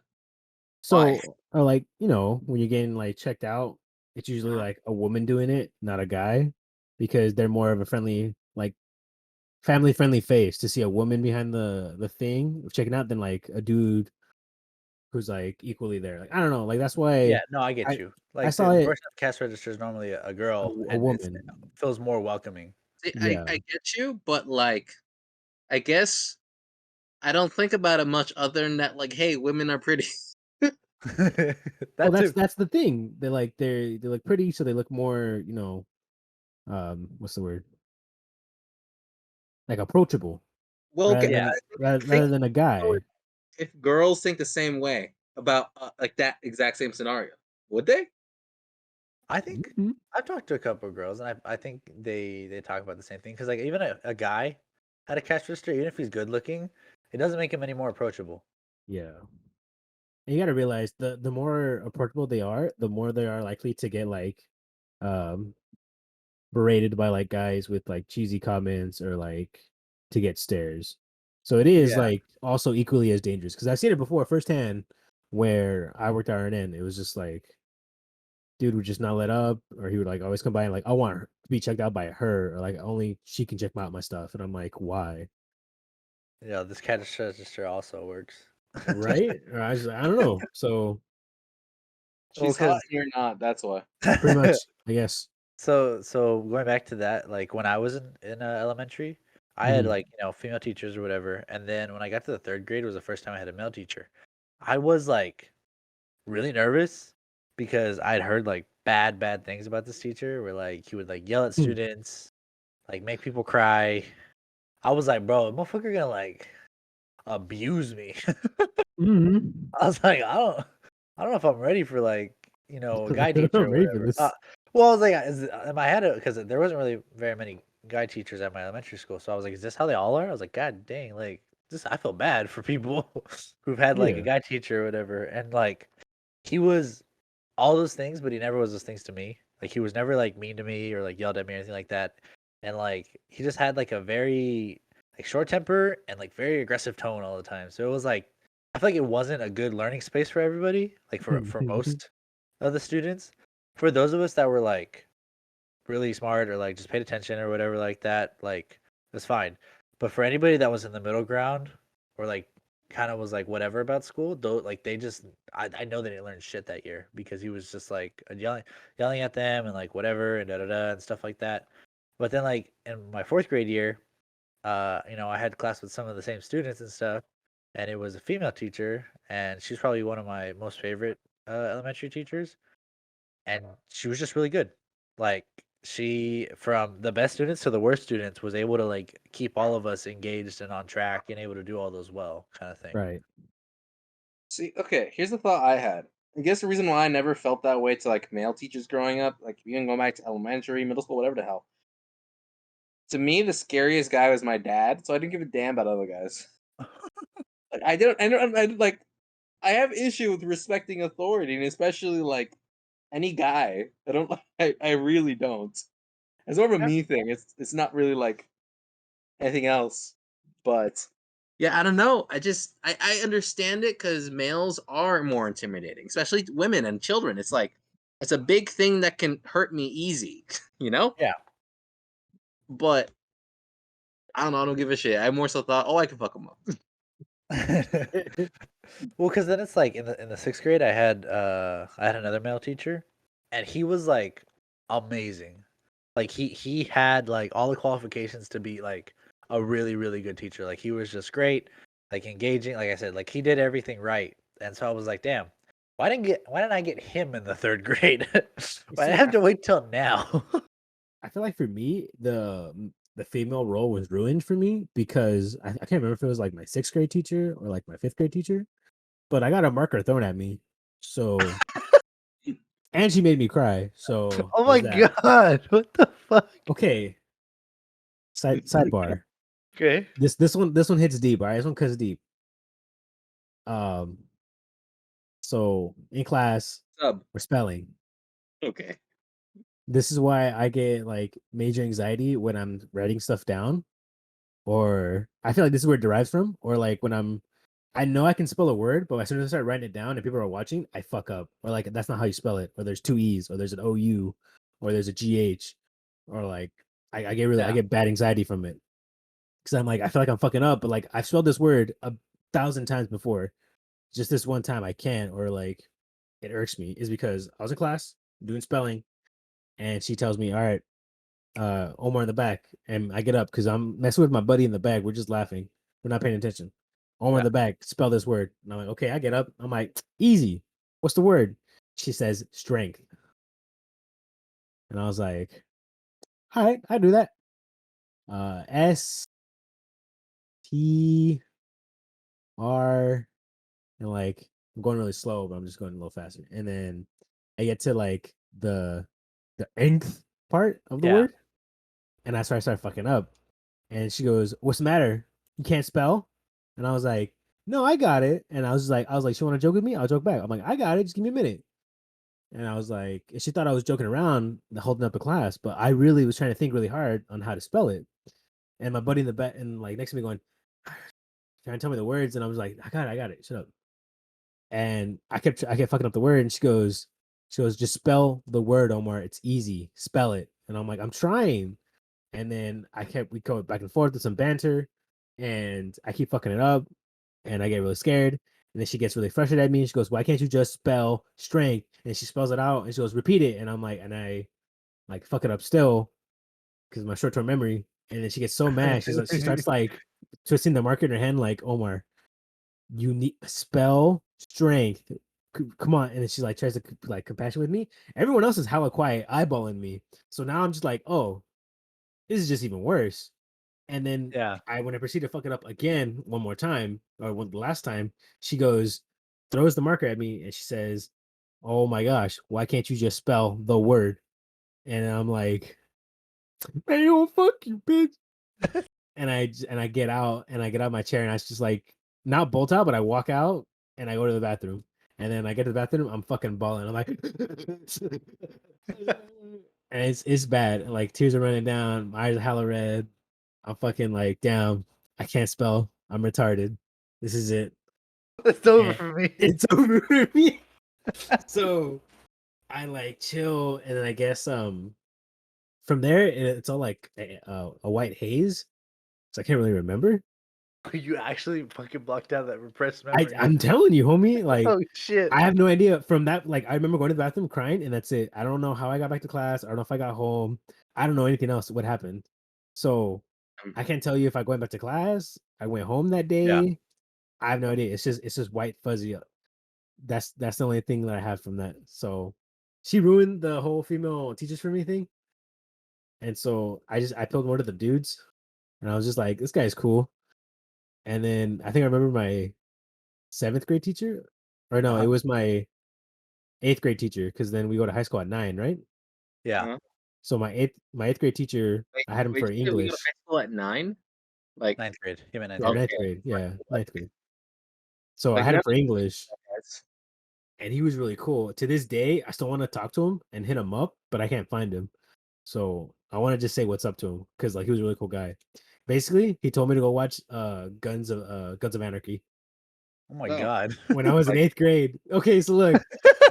Why? So, or like, when you're getting like checked out, it's usually like a woman doing it, not a guy, because they're more of a friendly, like family friendly face to see a woman behind the thing checking out than like a dude who's like equally there. Like I don't know, like that's Yeah. why No, I get I you. I Like saw the it person at the cash register is normally a a, girl, a and it woman. feels more welcoming. See, Yeah, I get you, but like, I guess I don't think about it much other than that. Like, hey, women are pretty. well That too. that's the thing. They look pretty, so they look more what's the word, like approachable Well, rather okay, Yeah. than think rather than a guy. if girls think the same way about like that exact same scenario, would they? I think Mhm. I've talked to a couple of girls, and I think they talk about the same thing. Because like even a guy at a cash register, even if he's good looking, it doesn't make him any more approachable. Yeah. And you got to realize the more approachable they are, the more they are likely to get like um berated by like guys with like cheesy comments or like to get stares. So it is Yeah. like also equally as dangerous because I've seen it before firsthand where I worked at RNN. It was just like dude would just not let up, or he would like always come by and like I want her to be checked out by her, or like only she can check out my stuff, and I'm like, why? Yeah, this cash register also works. right? Or I don't know. So Well, She's hot and you're not. That's why. pretty much, I guess. So going back to that, like when I was in elementary, I had Mhm. like female teachers or whatever, and then when I got to the third grade was the first time I had a male teacher. I was like really nervous because I'd heard like bad things about this teacher, where like he would like yell at Hmm. students, like make people cry. I was like, bro, the motherfucker gonna like abuse me. Mhm. I was like, I don't know if I'm ready for like, a guy teacher I'm or ready for whatever. this. Well, I was like, in my head, because there wasn't really very many guy teachers at my elementary school, so I was like, is this how they all are? I was like, God dang, like this, I feel bad for people who've had like a Yeah. guy teacher or whatever, and like he was all those things, but he never was those things to me. Like he was never like mean to me or like yelled at me or anything like that, and like he just had like a very like short temper and like very aggressive tone all the time. So it was like I feel like it wasn't a good learning space for everybody, like for most of the students. For those of us that were like really smart or like just paid attention or whatever like that, like it's fine. But for anybody that was in the middle ground or like kind of was like whatever about school, though, like they just I know they didn't learn shit that year because he was just like yelling at them and like whatever and da da da and stuff like that. But then like in my fourth grade year, I had class with some of the same students and stuff, and it was a female teacher, and she's probably one of my most favorite elementary teachers, and she was just really good. Like she, from the best students to the worst students, was able to like keep all of us engaged and on track and able to do all those well, kind of thing. Right. See, okay, here's the thought I had. I guess the reason why I never felt that way to like male teachers growing up, like even going back to elementary, middle school, whatever the hell. To me, the scariest guy was my dad, so I didn't give a damn about other guys. Like like I have issue with respecting authority, and especially like any guy. I don't. I really don't. It's more of a Yeah. me thing. It's not really like anything else. But yeah, I don't know. I understand it because males are more intimidating, especially women and children. It's like it's a big thing that can hurt me easy, you know. Yeah. But I don't know. I don't give a shit. I more so thought, oh, I can fuck them up. Well, because then it's like in the sixth grade, I had another male teacher, and he was like amazing. Like he had like all the qualifications to be like a really good teacher. Like he was just great, like engaging. Like I said, like he did everything right. And so I was like, damn, why didn't I get him in the third grade? Why did I See, have to wait till now? I feel like for me, the female role was ruined for me because I can't remember if it was like my sixth grade teacher or like my fifth grade teacher, but I got a marker thrown at me. So and she made me cry. So Oh my there's that. god, what the fuck? Okay. Sidebar. Okay. This one hits deep, all right? This one cuts deep. Um, so in class, Sub. we're spelling. Okay. This is why I get like major anxiety when I'm writing stuff down, or I feel like this is where it derives from, or like when I know I can spell a word, but as soon as I start writing it down and people are watching, I fuck up. Or like that's not how you spell it, or there's two E's, or there's an OU, or there's a GH, or like I get I Yeah. get bad anxiety from it. Because I'm like, I feel like I'm fucking up, but like I've spelled this word 1,000 times before. Just this one time I can't, or like it irks me, is because I was in class doing spelling, and she tells me, "All right, Omar in the back," and I get up because I'm messing with my buddy in the back. We're just laughing, we're not paying attention. Omar in Yeah. the back, spell this word, and I'm like, okay, I get up. I'm like, easy. What's the word? She says strength, and I was like, all right, I do that. STR, and like I'm going really slow, but I'm just going a little faster. And then I get to like the nth part of the Yeah. word, and I start fucking up. And she goes, "What's the matter? You can't spell?" And I was like, "No, I got it." And I was like, "She want to joke with me? I'll joke back." I'm like, "I got it. Just give me a minute." And I was like, and she thought I was joking around, holding up the class, but I really was trying to think really hard on how to spell it. And my buddy in the back and like next to me going, trying to tell me the words, and I was like, I got it. Shut up. And I kept fucking up the word, and she goes, just spell the word, Omar. It's easy. Spell it. And I'm like, I'm trying. And then we go back and forth with some banter, and I keep fucking it up, and I get really scared. And then she gets really frustrated at me. She goes, "Why can't you just spell strength?" And she spells it out, and she goes, "Repeat it." And I'm like, and I like fuck it up still because my short term memory. And then she gets so mad, she starts like twisting the marker in her hand, like, "Omar, you need spell strength. Come on." And then she like tries to like compassion with me. Everyone else is hella quiet, eyeballing me. So now I'm just like, oh, this is just even worse. And then Yeah. when I proceed to fuck it up again one more time, or the last time, she goes, throws the marker at me, and she says, "Oh my gosh, why can't you just spell the word?" And I'm like, "Man, fuck you, bitch." And I get out, and I get out of my chair, and I just like not bolt out, but I walk out and I go to the bathroom. And then I get to the bathroom, I'm fucking bawling. I'm like, and it's bad. Like tears are running down, my eyes are hella red. I'm fucking like, damn, I can't spell. I'm retarded. This is it. It's over And for me. it's over for me. So I like chill, and then I guess from there it's all like a white haze. So I can't really remember. You actually fucking blocked out that repressed I memory. I'm telling you, homie, like Oh shit. I have no idea from that. Like I remember going to the bathroom crying, and that's it. I don't know how I got back to class. I don't know if I got home. I don't know anything else. What happened? So I can't tell you if I went back to class. I went home that Yeah. day. I have no idea. It's just white fuzzy. That's the only thing that I have from that. So she ruined the whole female teachers for me thing. And so I pulled one of the dudes, and I was just like, this guy's cool. And then I think I remember my seventh grade teacher, or no, it Uh-huh. was my eighth grade teacher, because then we go to high school at 9, right? Yeah. Uh-huh. So my eighth grade teacher, Wait, I had him wait, for you said we go to English. high school at 9? Like, Ninth grade. Him in ninth Yeah, grade. ninth okay. grade. Yeah, ninth grade. So I Like, had you're him not for English, guys. and he was really cool. To this day, I still want to talk to him and hit him up, but I can't find him. So I want to just say what's up to him because like he was a really cool guy. Basically, he told me to go watch Guns of Anarchy Oh my Oh, god. when I was in like, eighth grade. Okay, so look,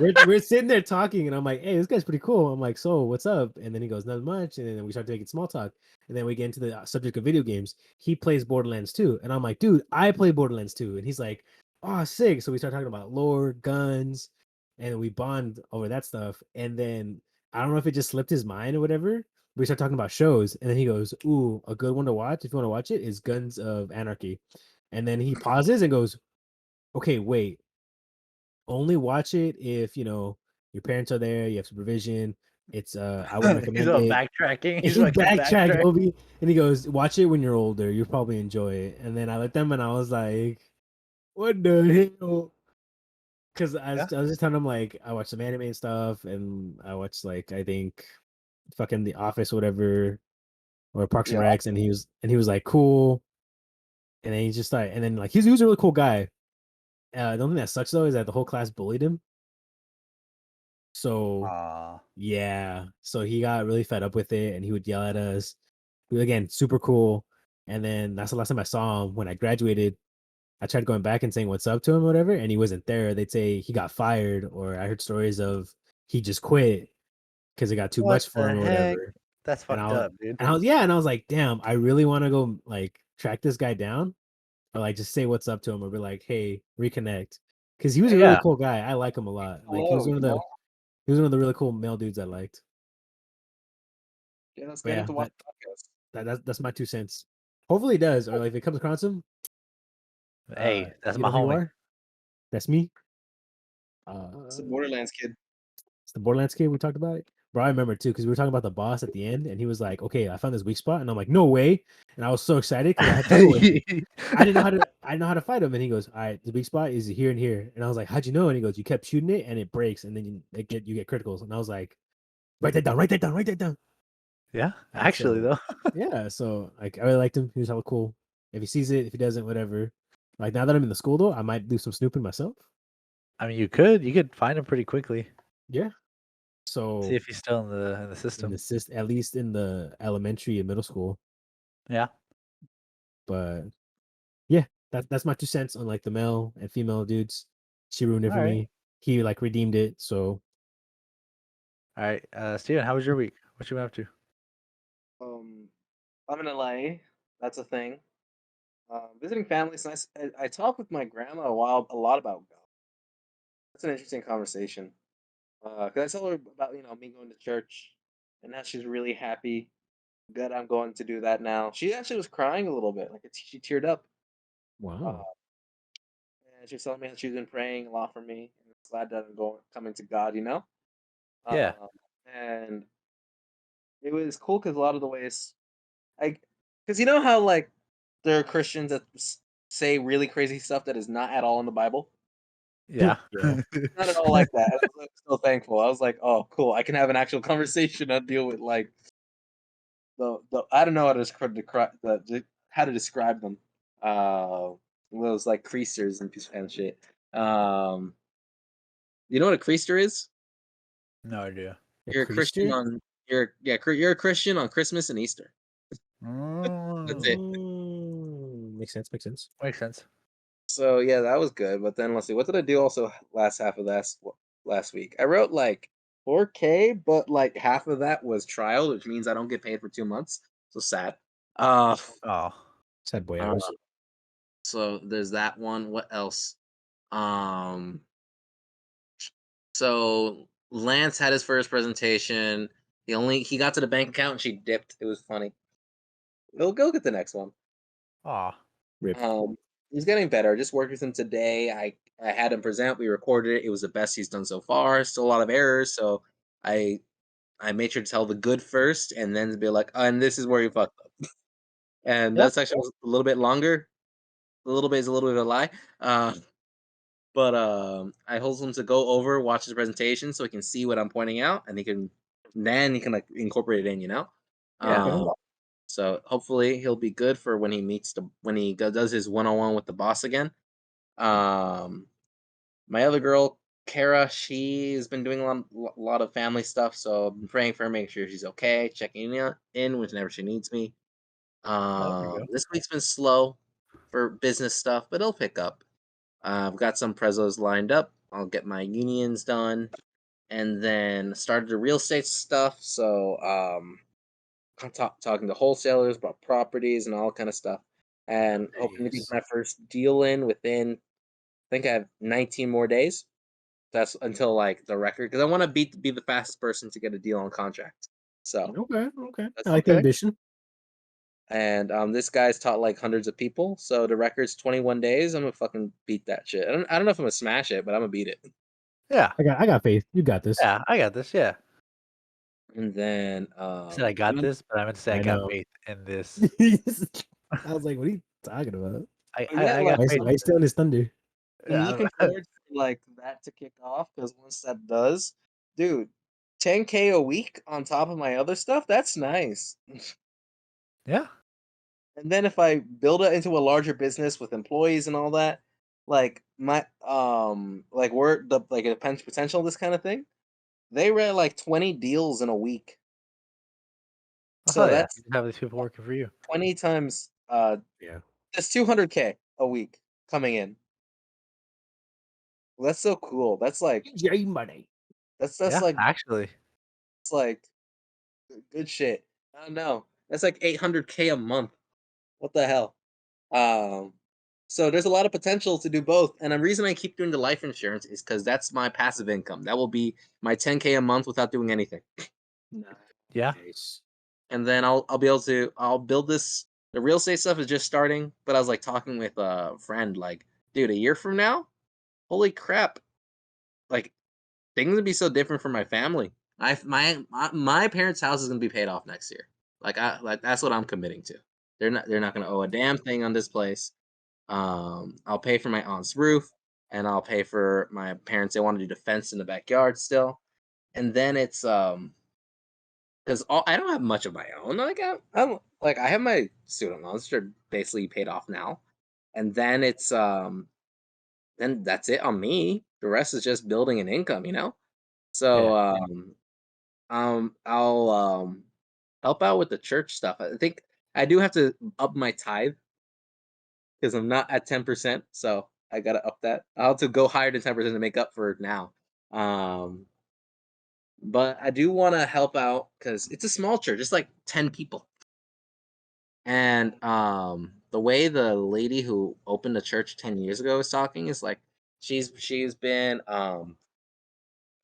we're sitting there talking, and I'm like, "Hey, this guy's pretty cool." I'm like, "So what's up?" And then he goes, "Not much." And then we start making small talk, and then we get into the subject of video games. He plays Borderlands 2, and I'm like, "Dude, I play Borderlands 2," and he's like, "Oh, sick." So we start talking about lore, guns, and we bond over that stuff. And then I don't know if it just slipped his mind or whatever. We start talking about shows, and then he goes, "Ooh, a good one to watch if you want to watch it is Guns of Anarchy." And then he pauses and goes, "Okay, wait. Only watch it if your parents are there, you have supervision. It's I wouldn't He's recommend all it." backtracking. And He's he fucking backtracked, backtrack. Obi, and he goes, "Watch it when you're older. You'll probably enjoy it." And then I let them, and I was like, "What the hell?" Because Yeah. I was just telling him like I watched some anime and stuff, and I watched like I think fucking The Office or whatever, or Parks and yeah. Recs, and he was like cool, and then he just like, and then like he was a really cool guy. The only thing that sucks though is that the whole class bullied him. So Aw. yeah, so he got really fed up with it, and he would yell at us. He was, again, super cool. And then that's the last time I saw him. When I graduated, I tried going back and saying what's up to him or whatever, and he wasn't there. They'd say he got fired, or I heard stories of he just quit because it got too What much for the him or heck? whatever. That's And fucked up, dude. I was like, damn, I really want to go like track this guy down, or like just say what's up to him, or be like, hey, reconnect, because he was a really Yeah. cool guy. I like him a lot. Like Hello, he was one of the really cool male dudes I liked. Yeah, let's But get yeah, into watch podcast. that's my 2 cents. Hopefully it does, or like if it comes across him, Hey, that's you my know who you homie. are. That's me. It's the Uh, Borderlands kid. it's the Borderlands kid we talked about. Bro, I remember too because we were talking about the boss at the end, and he was like, "Okay, I found this weak spot," and I'm like, "No way!" And I was so excited because I had trouble with it. I didn't know how to fight him, and he goes, "All right, the weak spot is here and here," and I was like, "How'd you know?" And he goes, "You kept shooting it, and it breaks, and then you get criticals," and I was like, "Write that down, write that down, write that down." Yeah, And actually so though. yeah, so like I really liked him. He was hella cool. If he sees it, if he doesn't, whatever. Like now that I'm in the school though, I might do some snooping myself. I mean, you could find him pretty quickly. Yeah. See So if he's still in the in the system. at least in the elementary and middle school. Yeah. But yeah, that's my 2 cents on like the male and female dudes. She ruined it All for right. me. He like redeemed it. So All right. Steven, how was your week? What you been up to? I'm in LA. That's a thing. Visiting family's nice. I talked with my grandma a lot about God. That's an interesting conversation. Cause I told her about me going to church, and now she's really happy. Good, I'm going to do that now. She actually was crying a little bit, like she teared up. Uh, Wow. and she was telling me that she's been praying a lot for me, and it's glad that I'm coming to God. Yeah. Um, and it was cool because a lot of the ways, like, because you know how like there are Christians that say really crazy stuff that is not at all in the Bible. Yeah. Yeah. Not at all like that. I was so thankful. I was like, oh, cool. I can have an actual conversation and deal with like the I don't know how to describe them. Uh, those like creasers and shit. Um, you know what a creaster is? No idea. A You're a Christian creature? on you're a Christian on Christmas and Easter. That's it. Makes sense. Makes sense. Makes sense. So yeah, that was good. But then let's see, what did I do also last half of last week? I wrote like 4K, but like half of that was trial, which means I don't get paid for 2 months. So sad. Uh, Oh. Sad boy uh hours. so there's that one. What else? Um, so Lance had his first presentation. He got to the bank account and she dipped. It was funny. We'll go get the next one. Oh. Rip. Um, he's getting better. Just worked with him today. I had him present. We recorded it. It was the best he's done so far. Still a lot of errors, so I I made sure to tell the good first, and then be like, and this is where you fucked up. And Yeah. that section was a little bit longer. A little bit is a little bit of a lie. But I told him to go over, watch his presentation, so he can see what I'm pointing out, and he can like incorporate it in. Yeah. Okay. Um, so hopefully he'll be good for when he does his one-on-one with the boss again. Um, my other girl, Kara, she's been doing a lot of family stuff, so I've been praying for her, making sure she's okay, checking in whenever she needs me. Oh, there you go. This week's been slow for business stuff, but it'll pick up. I've got some prezos lined up. I'll get my unions done, and then started the real estate stuff. So I'm talking to wholesalers about properties and all kind of stuff, and hoping to get Nice. my first deal in within. I think I have 19 more days. That's until like the record because I want to be the fastest person to get a deal on contract. So Okay. Okay. I that's like the Okay. ambition. and this guy's taught like hundreds of people. So the record's 21 days. I'm gonna fucking beat that shit. I don't know if I'm gonna smash it, but I'm gonna beat it. Yeah. I got faith. You got this. Yeah. I got this. Yeah. And then I said I got this, but I meant to say I I got know. faith in this. I was like, what are you talking about? yeah, I like got Why, faith why you in this. stealing his thunder? I'm Yeah. looking forward to like that to kick off because once that does, dude, 10K a week on top of my other stuff, that's nice. Yeah. And then if I build it into a larger business with employees and all that, like my like we're the like a potential of this kind of thing, they read like 20 deals in a week. Oh, So hell yeah. that's You can have these people working for you. 20 times Yeah. that's 200K a week coming in. Well, that's so cool. That's like J money. that's Yeah. like Actually. it's like good shit. I don't know. That's like 800K a month. What the hell? Um, so there's a lot of potential to do both. And the reason I keep doing the life insurance is because that's my passive income. That will be my 10K a month without doing anything. Yeah. Nice. And then I'll be able to I'll build this. The real estate stuff is just starting, but I was like talking with a friend, like, dude, a year from now, holy crap, like things would be so different for my family. My parents' house is gonna be paid off next year. Like that's what I'm committing to. They're not gonna owe a damn thing on this place. I'll pay for my aunt's roof, and I'll pay for my parents. They want to do the fence in the backyard still, and then it's because I don't have much of my own. I'm like I have my student loans, which are basically paid off now, and then it's then that's it on me. The rest is just building an income. Yeah. So I'll help out with the church stuff. I think I do have to up my tithe because I'm not at 10%, so I gotta up that. I'll have to go higher than 10% to make up for it now. Um, but I do want to help out because it's a small church, it's like 10 people, and the way the lady who opened the church 10 years ago is talking is like she's been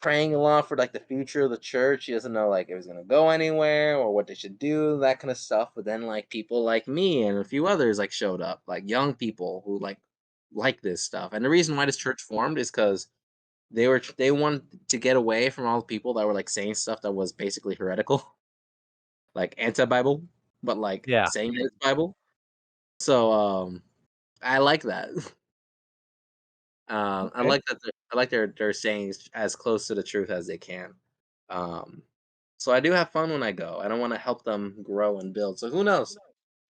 praying a lot for like the future of the church. She doesn't know like if it's gonna go anywhere or what they should do, that kind of stuff. But then like people like me and a few others like showed up, like young people who like this stuff. And the reason why this church formed is because they wanted to get away from all the people that were like saying stuff that was basically heretical, like anti-Bible, but like Yeah. saying that it's Bible. So I like that. I Okay. like that. I like they're saying as close to the truth as they can. Um, so I do have fun when I go. I don't want to help them grow and build. So who knows?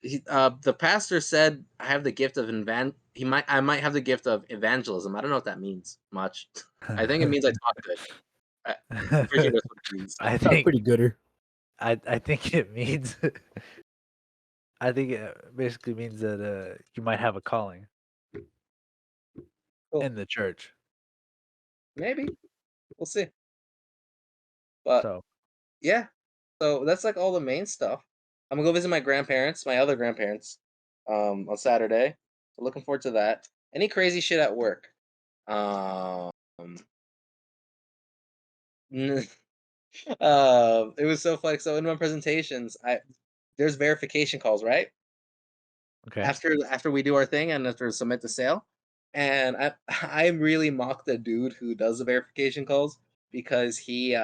The pastor said I have the gift of I might have the gift of evangelism. I don't know what that means much. I think it means I talk good. I'm pretty sure that's what it means. I Sounds think pretty gooder. I think it means I think it basically means that you might have a calling Cool. in the church. Maybe we'll see. But So yeah, so that's like all the main stuff. I'm gonna go visit my grandparents, my other grandparents, on Saturday. So looking forward to that. Any crazy shit at work? Um, it was so funny. So in my presentations, there's verification calls, right? okay. After we do our thing and after submit the sale, and I really mock the dude who does the verification calls because he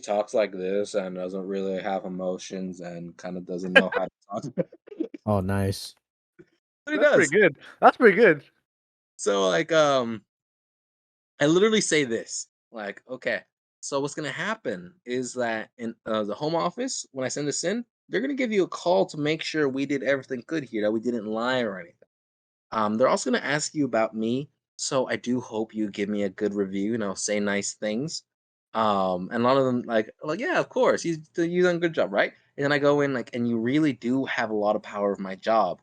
talks like this and doesn't really have emotions and kind of doesn't know how to talk. Oh, nice. But he That's does. pretty good. That's pretty good. So like I literally say this like, okay, so what's gonna happen is that in the home office when I send this in, they're gonna give you a call to make sure we did everything good here, that we didn't lie or anything. They're also gonna ask you about me, so I do hope you give me a good review. Say nice things. And a lot of them like yeah, of course, you done a good job, right? And then I go in like, and you really do have a lot of power of my job.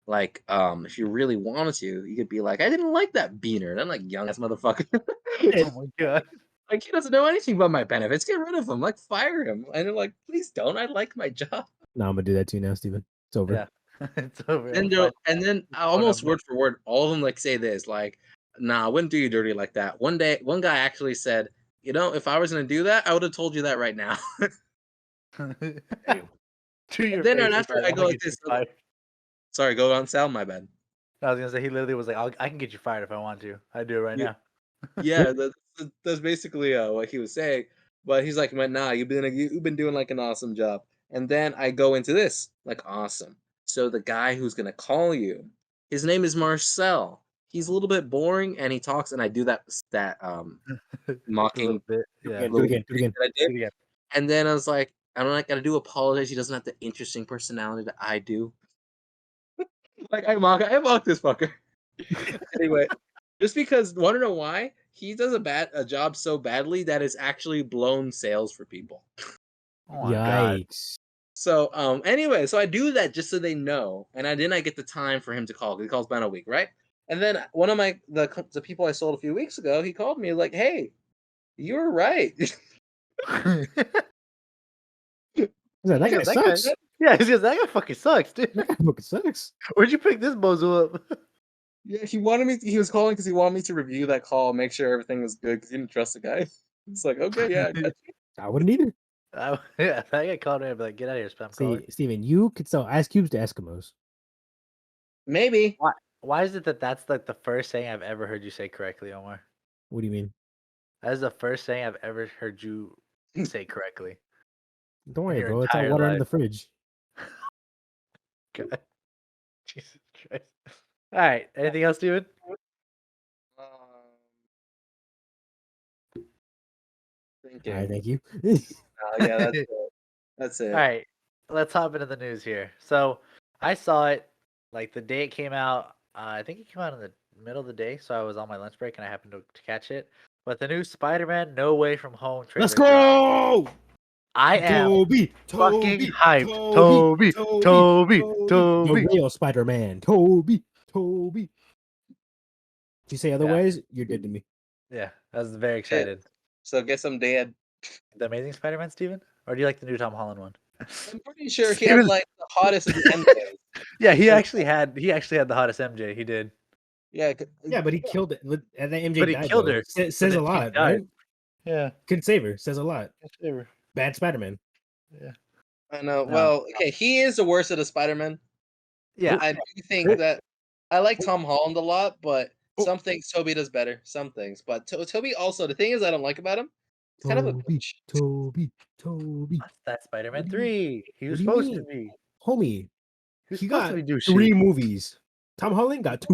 Like, if you really wanted to, you could be like, I didn't like that beaner. That like young ass motherfucker. Oh my god. Like he doesn't know anything about my benefits. Get rid of him. Like fire him. And they're like, please don't. I like my job. No, I'm gonna do that to you now, Steven. It's over. Yeah. It's over. And I'm fine. then Phone almost number. word for word, all of them like say this, like, nah, I wouldn't do you dirty like that. One day, one guy actually said, if I was gonna do that, I would have told you that right now. Damn. To And your then right face. He's after like, I I'm go gonna like get you this. fired. Sorry, go on, Sal, my bad. I was gonna say he literally was like, I can get you fired if I want to. I do it right Yeah, now. yeah, that's basically what he was saying. But he's like, man, nah, you've been doing like an awesome job. And then I go into this, like, awesome. So the guy who's gonna call you, his name is Marcel. He's a little bit boring, and he talks, and I do that A little mocking bit. Do it Yeah. again. Do it little again. Do it thing again. that I did. Do it again. And then I was like, I'm not gonna do apologize. He doesn't have the interesting personality that I do. Like I mock this fucker. Anyway, just because want to know why? He does a job so badly that it's actually blown sales for people. Oh my god. Yikes. So anyway, so I do that just so they know, and then I get the time for him to call. He calls about a week, right? And then one of the people I sold a few weeks ago, he called me like, "Hey, you were right." He's like, that guy That guy, sucks. yeah, he says that guy fucking sucks, dude. That guy fucking sucks. Where'd you pick this bozo up? Yeah, he wanted me. He was calling because he wanted me to review that call, make sure everything was good because he didn't trust the guy. It's like, okay, yeah, I got you. I wouldn't either. Yeah, that guy called me and be like, get out of here, spam caller. See, Steven, you could sell ice cubes to Eskimos. Maybe. Why is it that that's like the first thing I've ever heard you say correctly, Omar? What do you mean? That is the first thing I've ever heard you say correctly Don't in worry, your bro. It's all entire water in life. the fridge. God. Jesus Christ. All right. Anything else, Steven? All Thinking. right, thank you. Yeah, that's it. That's it. All right. Let's hop into the news here. So I saw it like the day it came out. I think it came out in the middle of the day, so I was on my lunch break and I happened to catch it. But the new Spider-Man No Way From Home trailer Let's dropped. go! I am Toby, fucking Toby, hyped. Toby, Toby. The real Spider-Man. Toby. If you say otherwise, you're dead to me. Yeah, I was very Shit. excited. So guess I'm dead. The Amazing Spider-Man, Steven? Or do you like the new Tom Holland one? I'm pretty sure he He had was- like the hottest of the MJs. Yeah, he So- actually had the hottest MJ. He did, Yeah, Yeah, but he killed it. And then MJ but he died. killed though. her. Says but a then she lot, died. right? Yeah, Couldn't save her. Says a lot. favor. Bad Spider-Man. Yeah, I know. No. Well, okay, he is the worst of the Spider-Man. yeah. I do think that I like Oh. Tom Holland a lot, but Oh. some things Toby does better. Some things, but Toby also. The thing is, I don't like about him. He's kind of a bitch. Toby. That's Spider-Man What do you- 3. He what was do you supposed to mean? be. Homie, He was he supposed got to be douchey. 3 movies. Tom Holland got 2.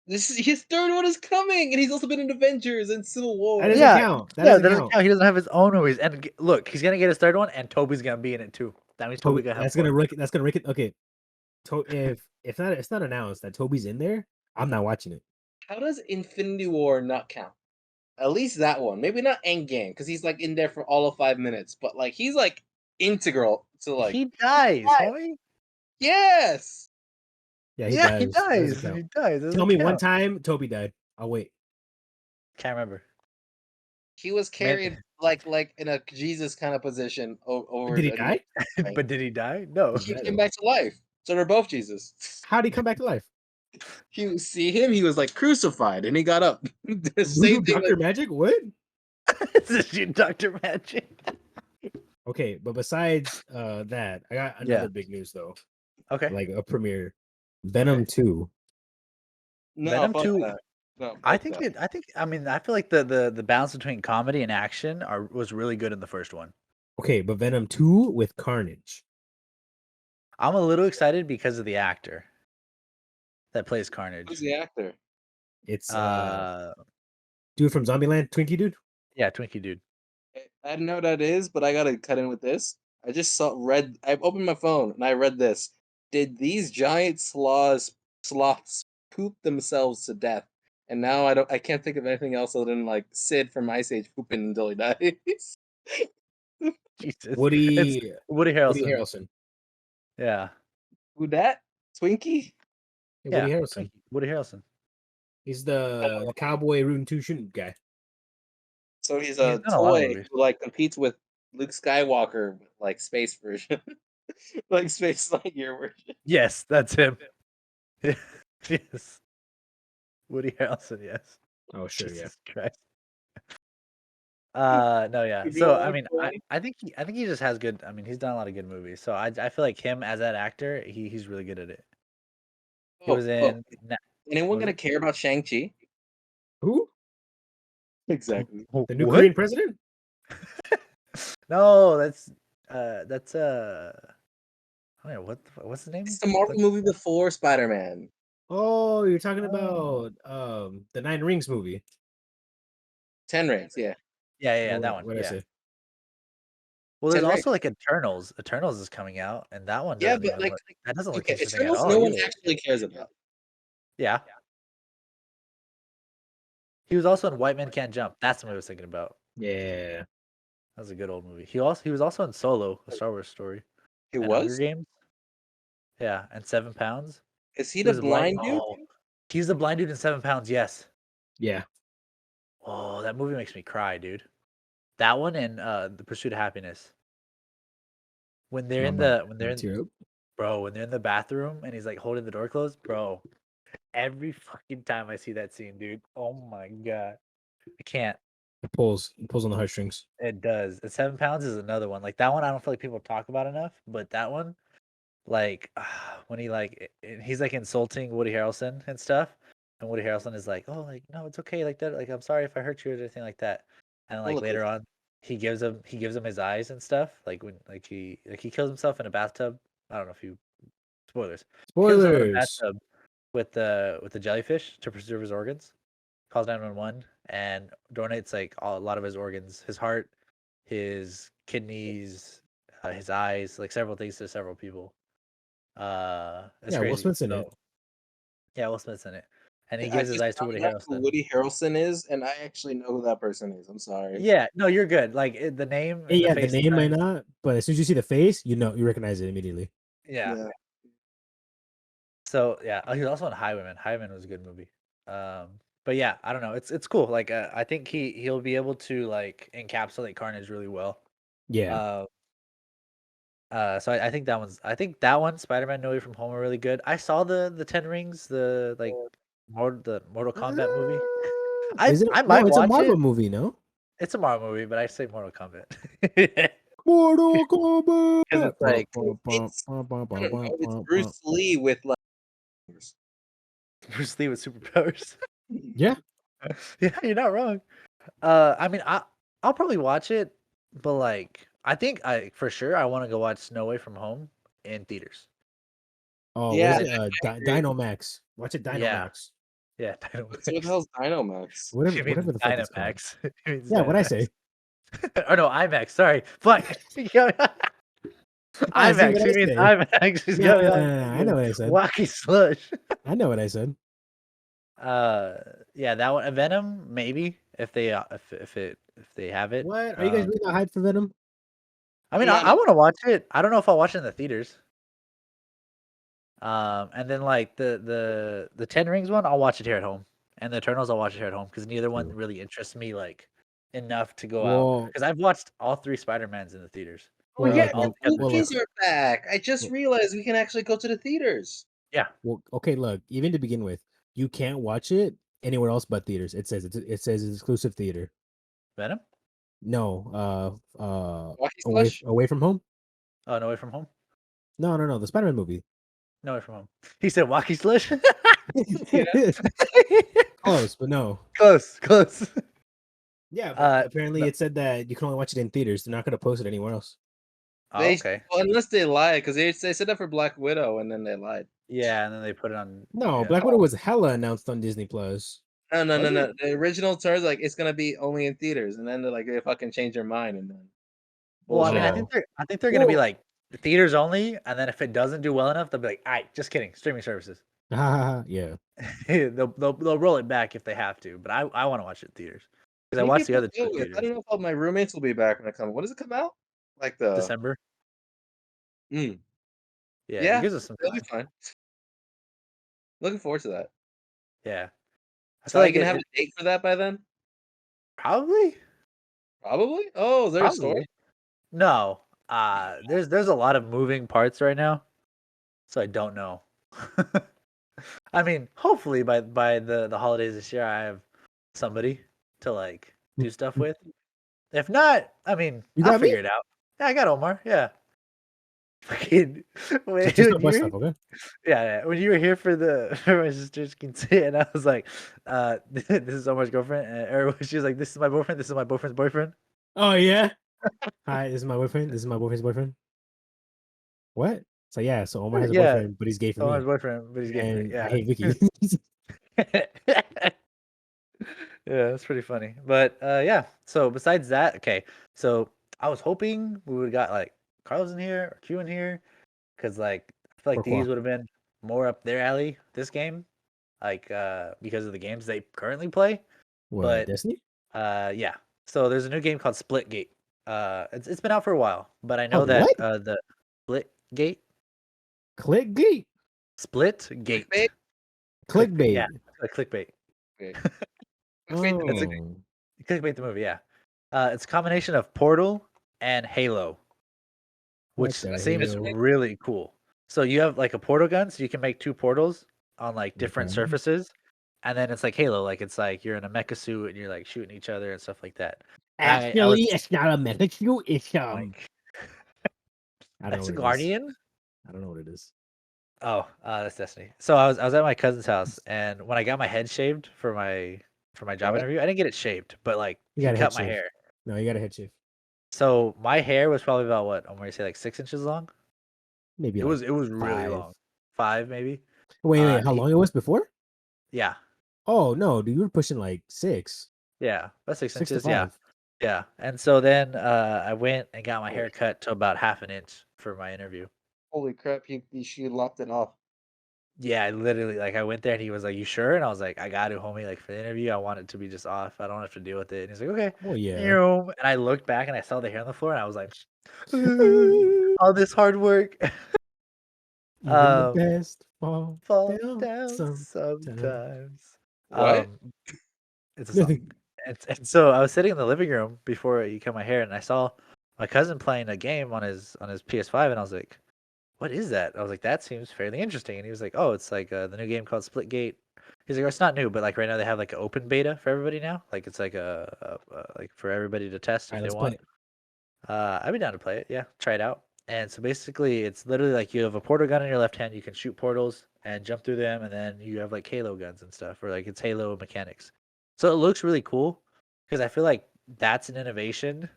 This is his third one is coming, and he's also been in Avengers and Civil War. That doesn't Yeah, count. That yeah, doesn't that doesn't count. count. He doesn't have his own movies. And look, he's gonna get his third one, and Toby's gonna be in it too. That means Toby Toby, gonna have that's gonna four. wreck it. That's gonna wreck it. Okay. If it's not announced that Toby's in there, I'm not watching it. How does Infinity War not count? At least that one. Maybe not Endgame, because he's like in there for all of 5 minutes, but like he's like integral to like. He dies, homie. Yes. Yeah, He Doesn't dies. count. He dies. Doesn't Tell me one count. time Toby died. I'll wait. Can't remember. He was carried like in a Jesus kind of position over. Did he die? But did he die? No. He died, came though. back to life. So they're both Jesus. How did he come back to life? You see him, he was like crucified and he got up. The Voodoo same thing. Doctor Magic? What? This is you, Dr. Magic. Okay, but besides that, I got another big news though. Okay. Like a premiere. Venom 2. No, Venom fuck 2 that. No, I fuck think that. I feel like the balance between comedy and action was really good in the first one. Okay, but Venom 2 with Carnage. I'm a little excited because of the actor that plays Carnage. Who's the actor? It's Uh, dude from Zombieland, Twinkie dude. yeah, Twinkie dude. I don't know what that is, but I gotta cut in with this. I just I opened my phone and I read this. Did these giant sloths poop themselves to death? And now I can't think of anything else other than like Sid from Ice Age pooping until he dies. Jesus. Woody It's Woody Harrelson. Woody Harrelson. Yeah. Who that? Twinkie? Yeah, Woody Yeah, Harrelson. Twinkie. Woody Harrelson. He's the cowboy rootin' two shooting guy. So he's He's a done a lot of toy movies. who like competes with Luke Skywalker, with, like space version, like Space Lightyear version. Yes, that's him. Yes. Woody Harrelson, yes. Oh sure, yeah. Jesus Christ. No, yeah. You So know I what, mean, boy? I think he just has good. I mean, he's done a lot of good movies. So I feel like him as that actor, he's really good at it. He was in. Anyone was gonna it? care about Shang-Chi? Who? Exactly. The new What? Korean president? No, that's I don't know, what's the name? It's the Marvel movie before Spider-Man. Oh, you're talking Oh. about the Nine Rings movie. 10 Rings, yeah. Yeah, that one. What did I Yeah. say? Well, there's 10 also Rings. like Eternals. Eternals is coming out, and that one Yeah, doesn't but even like, look. That doesn't look okay, interesting at Eternals, all. no one either. actually cares about. Yeah. He was also in White Men Can't Jump. That's the movie I was thinking about. Yeah. That was a good old movie. He was also in Solo, a Star Wars story. He And Hunger was? Games. Yeah, and 7 Pounds. Is he He the was a blind. blind dude? Oh, he's the blind dude in 7 Pounds. Yes. Yeah. Oh, that movie makes me cry, dude. That one and The Pursuit of Happiness. When they're in the when they're in Tear up. bro, when they're in the bathroom and he's like holding the door closed, bro. Every fucking time I see that scene, dude. Oh my god. I can't. It pulls on the heartstrings. It does. And 7 Pounds is another one. Like that one I don't feel like people talk about enough, but that one, like when he's like insulting Woody Harrelson and stuff. And Woody Harrelson is like, "Oh, like no, it's okay, like that. Like I'm sorry if I hurt you or anything like that." And like Look, later on, he gives him his eyes and stuff. Like when he kills himself in a bathtub. I don't know if you spoilers. Kills him in a Spoilers. bathtub with the jellyfish to preserve his organs. Calls 911 and donates like a lot of his organs, his heart, his kidneys, his eyes, like several things to several people. It's Yeah, crazy. Will Smith's in it. Yeah, Will Smith's in it. And he I gives his just eyes to found Woody out who Harrelson. Woody Harrelson is, and I actually know who that person is. I'm sorry. Yeah, no, you're good. Like the name, and Yeah, the the face name might sometimes- not, but as soon as you see the face, you recognize it immediately. Yeah. So yeah, he was also in Highwayman. Highwayman was a good movie. But yeah, I don't know. It's cool. Like I think he'll be able to like encapsulate Carnage really well. Yeah. Uh, So I think that one's. I think that one, Spider-Man: No Way From Home, are really good. I saw the Ten Rings, the Mortal Kombat movie. Is it? I No, might it's a watch Marvel it. movie. No, It's a Marvel movie, but I say Mortal Kombat Mortal because Kombat. it's like It's I don't know. It's Bruce Lee with like. Bruce Lee with superpowers. Yeah. Yeah, you're not wrong. I mean, I'll probably watch it, but like, I think I for sure I want to go watch No Way From Home in theaters. Oh, what is Yeah, it? I agree. Dynamax. Watch it, Yeah, Dynamax. yeah, What the Dynamax. hell's Dynamax? Whatever, He means whatever the fuck it's called. Dynamax. He means Yeah, what I Dynamax. say. Oh no, IMAX. Sorry, fuck. Yeah, see IMAX. what He I means say. IMAX. He's No, got me no, no, all no, no. I know what I said. wacky slush. I know what I said. Uh, yeah, that one. Venom, maybe if they if they have it. What? Are you guys really not hyped for Venom? I mean, I'm not. I want to watch it. I don't know if I'll watch it in the theaters. And then like the Ten Rings one, I'll watch it here at home, and the Eternals, I'll watch it here at home because neither one True. really interests me like enough to go out. Well, Because I've watched all three Spider-Mans in the theaters. Oh well, yeah, look, All well, the together. well, look, movies are back. I just well, realized we can actually go to the theaters. Yeah, well, okay, look, even to begin with, you can't watch it anywhere else but theaters. It says it's exclusive theater. Venom. No, Wacky Slush? away from home. Oh, No Way From Home. No, no, no, the Spider-Man movie. No Way From Home. He said Wacky Slush. Close, but no. Close, close. Yeah, but apparently no- it said that you can only watch it in theaters. They're not going to post it anywhere else. Oh, They okay. well, unless they lied, because they said that for Black Widow and then they lied. Yeah, and then they put it on. No, Yeah. Black Widow was hella announced on Disney Plus. No, no, Was no, it? no. The original terms like it's gonna be only in theaters, and then they fucking change their mind and then Well, I mean, bullshit. Oh, I think they're gonna be well, like theaters only, and then if it doesn't do well enough, they'll be like, "All right, just kidding, streaming services." yeah. they'll roll it back if they have to, but I want to watch it in theaters because I Many watched the people other two go in with. I theaters. don't know if all my roommates will be back when it comes. When does it come out? Like the December. mm, Yeah, it yeah, gives us some that'll be time. fine. Looking forward to that. Yeah, I So feel are you like gonna have a date for that by then? probably Probably. Oh, is there a story? probably no. There's a lot of moving parts right now, so I don't know. I mean, hopefully by the holidays this year, I have somebody to like do stuff with. If not, I mean, You I'll got me? figure it out. Yeah, I got Omar. Yeah. Fucking when Just you not much were, stuff, okay? yeah, when you were here for the for my sister's quinceañera, and I was like, this is Omar's girlfriend, and or she was like, this is my boyfriend, this is my boyfriend's boyfriend. Oh yeah. Hi, this is my boyfriend. This is my boyfriend's boyfriend. What? So yeah, so Omar has a Yeah, boyfriend, but he's gay for Omar's me, boyfriend, but he's gay for me. and I Yeah. hate Vicky. Yeah, that's pretty funny. But yeah. So besides that, okay. So I was hoping we would have got like Carlos in here or Q in here, because like I feel like Pourquoi? these would have been more up their alley this game, like because of the games they currently play. What, But Destiny? yeah. So there's a new game called Splitgate. It's been out for a while, but I know Called that what? the Splitgate, Clickbait. Splitgate, Clickbait? Clickbait. yeah, clickbait. Okay. It's a Oh, clickbait the movie, yeah. It's a combination of Portal and Halo, what which the seems hell? really cool. So you have like a portal gun, so you can make two portals on like different Okay. surfaces, and then it's like Halo, like it's like you're in a mecha suit and you're like shooting each other and stuff like that. And I was Actually, it's not a method shoot. It's like, I don't know that's a what it is. Guardian. I don't know what it is. Oh, that's Destiny. So I was at my cousin's house, and when I got my head shaved for my job What? interview, I didn't get it shaved, but like You he got a head cut my shave. hair. No, you got a head shave. So my hair was probably about what? I'm gonna say like 6 inches long. Maybe It like was really 5. long. 5 maybe. Wait, how He, long it was before? yeah. Oh no, dude, you were pushing like 6, Yeah. About 6 6 to inches. Yeah. 5. Yeah. And so then I went and got my hair cut to about half an inch for my interview. Holy crap! She lopped it off. Yeah, I literally like I went there and he was like, "You sure?" And I was like, "I got to, homie. Like for the interview, I want it to be just off. I don't have to deal with it." And he's like, "Okay." Oh yeah. And I looked back and I saw the hair on the floor and I was like, all this hard work Even the best fall fall down down sometime. sometimes. What? It's a song. Nothing. And so I was sitting in the living room before he cut my hair, and I saw my cousin playing a game on his PS5, and I was like, "What is that?" I was like, "That seems fairly interesting." And he was like, "Oh, it's like the new game called Splitgate." He's like, "Oh, it's not new, but like right now they have like an open beta for everybody now. Like it's like like for everybody to test All if right, they let's play want." it. I'd be down to play it. Yeah, try it out. And so basically, it's literally like you have a portal gun in your left hand. You can shoot portals and jump through them, and then you have like Halo guns and stuff, or like it's Halo mechanics. So it looks really cool because I feel like that's an innovation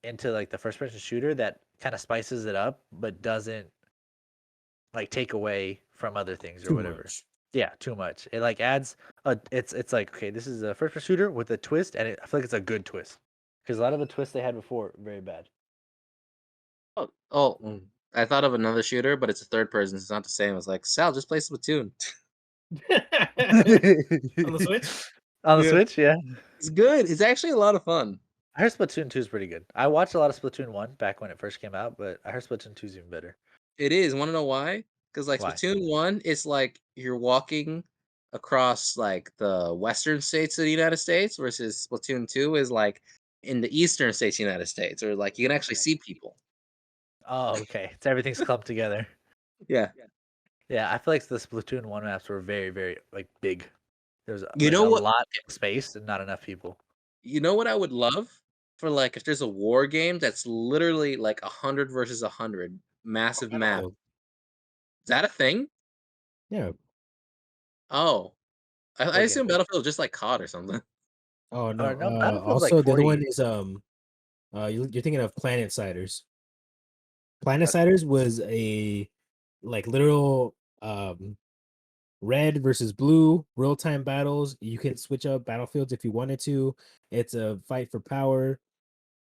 into like the first person shooter that kind of spices it up, but doesn't like take away from other things or Too whatever. much. Yeah, too much. It like adds a. It's like okay, this is a first person shooter with a twist, and I feel like it's a good twist because a lot of the twists they had before very bad. I thought of another shooter, but it's a third person. It's not the same. It's like Sal, just play Splatoon. On the Switch? On the Yeah. Switch, yeah. It's good. It's actually a lot of fun. I heard Splatoon 2 is pretty good. I watched a lot of Splatoon 1 back when it first came out, but I heard Splatoon 2 is even better. It is. Want to know why? Because like Why? Splatoon 1, it's like you're walking across like the western states of the United States, versus Splatoon 2 is like in the eastern states of the United States, or like you can actually see people. Oh, okay. It's everything's clumped together. Yeah. Yeah, I feel like the Splatoon 1 maps were very, very like big. There's You like know a what? lot of space and not enough people. You know what I would love for like if there's a war game that's literally like 100 versus 100, massive map. Battlefield. Is that a thing? Yeah. Oh, I What game? assume Battlefield is just like COD or something. Oh no. Or no, Battlefield's like Also the other one 40. is you're thinking of Planet Siders. Planet That's- Siders was a like literal red versus blue real time battles. You can switch up battlefields if you wanted to. It's a fight for power.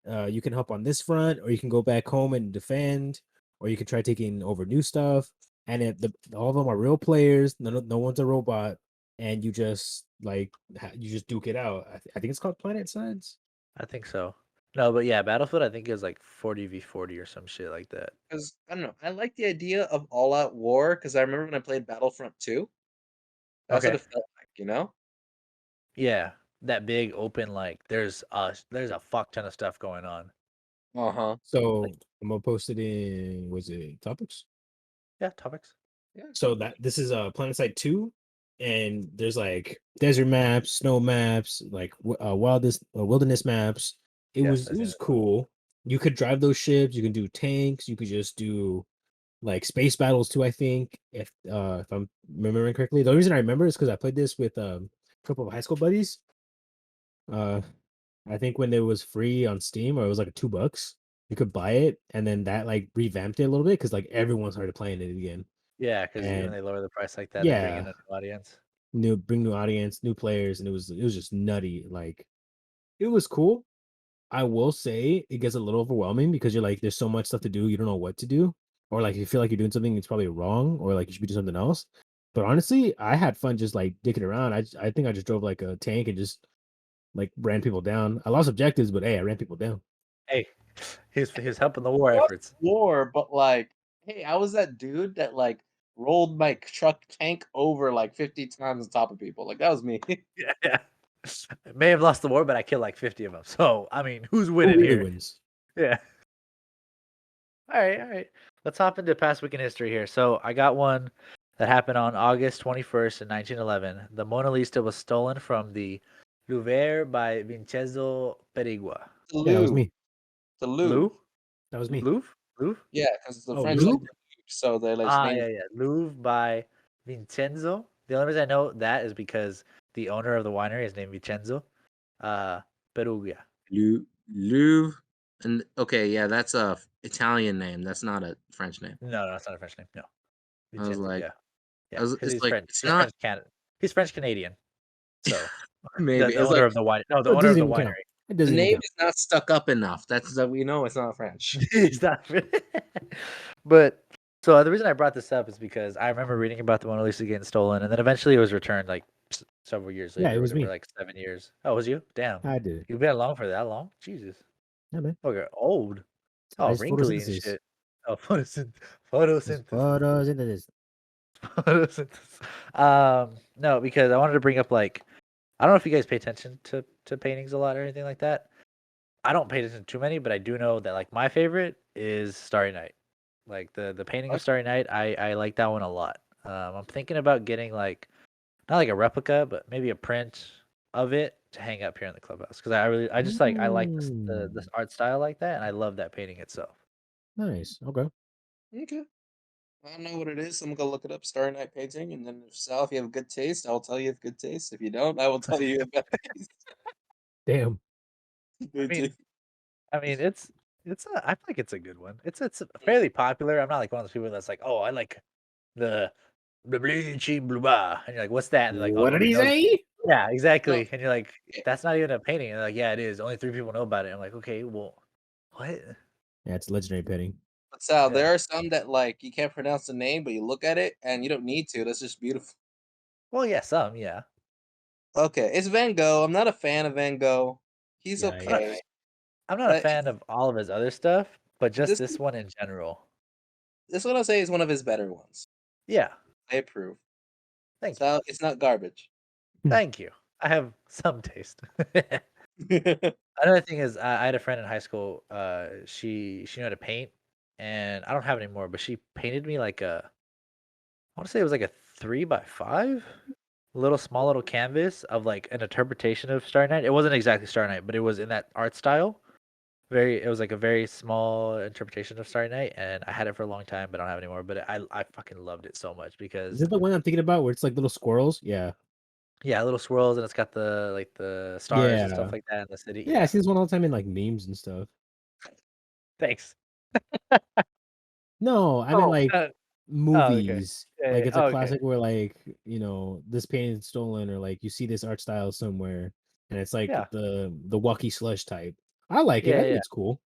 You can help on this front, or you can go back home and defend, or you can try taking over new stuff. And all of them are real players. No one's a robot, and you just like you just duke it out. I think it's called Planet Sides. I think so. No, but yeah, Battlefield I think is like 40v40 or some shit like that. Because I don't know, I like the idea of all out war because I remember when I played Battlefront 2. That's what Okay. it felt like, you know? Yeah, that big open like there's a fuck ton of stuff going on. Uh-huh. So Like I'm gonna post it in was it topics? yeah, topics. Yeah. So that this is Planet Side 2, and there's like desert maps, snow maps, like wilderness maps. It Yes, was I it seen was it. cool. You could drive those ships. You can do tanks. You could just do like space battles too. I think if I'm remembering correctly, the only reason I remember is because I played this with a couple of high school buddies. Uh, I think when it was free on Steam, or it was like $2, you could buy it, and then that like revamped it a little bit because like everyone started playing it again. Yeah, because when And they lower the price like that, they bring in yeah, a new audience. bring new audience, new players, and it was just nutty. Like it was cool. I will say it gets a little overwhelming because you're like, there's so much stuff to do, you don't know what to do, or like you feel like you're doing something that's probably wrong, or like you should be doing something else. But honestly, I had fun just like dicking around. I think I just drove like a tank and just like ran people down. I lost objectives, but hey, I ran people down. Hey, he was helping the war Lost efforts. war, but like, hey, I was that dude that like rolled my truck tank over like 50 times on top of people. Like that was me. Yeah, yeah. I may have lost the war, but I killed like 50 of them. So I mean, who's Who winning really here? wins? Yeah. All right, all right. Let's hop into past week in history here. So I got one that happened on August 21st in 1911. The Mona Lisa was stolen from the Louvre by Vincenzo Perigua. The Yeah, that was Louvre. me. The Louvre. That was me. Louvre? Louvre? Yeah, because the Oh, French like Lou? their Louvre, so they like Ah, named yeah, yeah. Louvre by Vincenzo. The only reason I know that is because the owner of the winery is named Vincenzo Perugia. Louvre. And okay, yeah, that's a Italian name. That's not a French name. No, no, it's not a French name. No, I was Vincenzo. like, Yeah, yeah, because it's he's like French. it's He's not French Canada. He's French Canadian. So maybe the it's owner like of the wine. No, the So it owner of doesn't the even count. winery. It the doesn't even name count. is not stuck up enough. That's that we know it's not French. He's not. But so the reason I brought this up is because I remember reading about the Mona Lisa getting stolen, and then eventually it was returned like several years Yeah, later, it or was whatever, me. like 7 years. Oh, it was you? Damn, I did it. you've been along for that long? Jesus. Yeah, man. Okay, old. I Oh, just wrinkly and photosynthesis. shit. Oh, Just photosynthesis. photosynthesis. Photosynthesis. No, because I wanted to bring up like I don't know if you guys pay attention to paintings a lot or anything like that. I don't pay attention to too many, but I do know that like my favorite is Starry Night. Like the painting of Okay. Starry Night, I like that one a lot. I'm thinking about getting like not like a replica, but maybe a print of it to hang up here in the clubhouse because I just like I like this Mm, art style like that, and I love that painting itself. nice. Okay. Okay. I don't know what it is. I'm gonna look it up. Starry Night painting, and then if Sal, if you have good taste, I'll tell you you have good taste. If you don't, I will tell you you have bad taste. Damn. I Good mean, taste. I feel like it's a good one. It's fairly popular. I'm not like one of those people that's like, oh, I like the bleachy blah blah, and you're like, what's that? And they're like, oh, What did nobody he knows. say? Yeah, No, exactly. And you're like, yeah, that's not even a painting. And they're like, yeah, it is. Only 3 people know about it. I'm like, okay, well, what? Yeah, it's legendary petting. but Sal, Yeah. there are some that like you can't pronounce the name, but you look at it and you don't need to. That's just beautiful. Well, yeah, some, yeah. Okay, it's Van Gogh. I'm not a fan of Van Gogh. He's Yeah, I'm not, okay, I'm not a but fan of all of his other stuff, but just this this one in general. this one I'll say is one of his better ones. Yeah. I approve. Thank you. So it's not garbage. Thank you. I have some taste. Another thing is, I had a friend in high school. She knew how to paint, and I don't have it anymore. But she painted me like I want to say it was like a 3x5, little canvas of like an interpretation of Star Night. It wasn't exactly Star Night, but it was in that art style. It was like a very small interpretation of Starry Night, and I had it for a long time, but I don't have it anymore. But I fucking loved it so much is because it the one I'm thinking about where it's like little squirrels? Yeah. yeah, little swirls, and it's got the like the stars and stuff Yeah. like that in the city. Yeah, I Yeah, see this one all the time in like memes and stuff. thanks. No, I mean Oh, like oh, okay. movies. Yeah, Like yeah, it's a oh, okay. classic where like, this painting is stolen or like you see this art style somewhere and it's like Yeah, the Wacky Slush type. I like it. I yeah, think yeah, it's cool.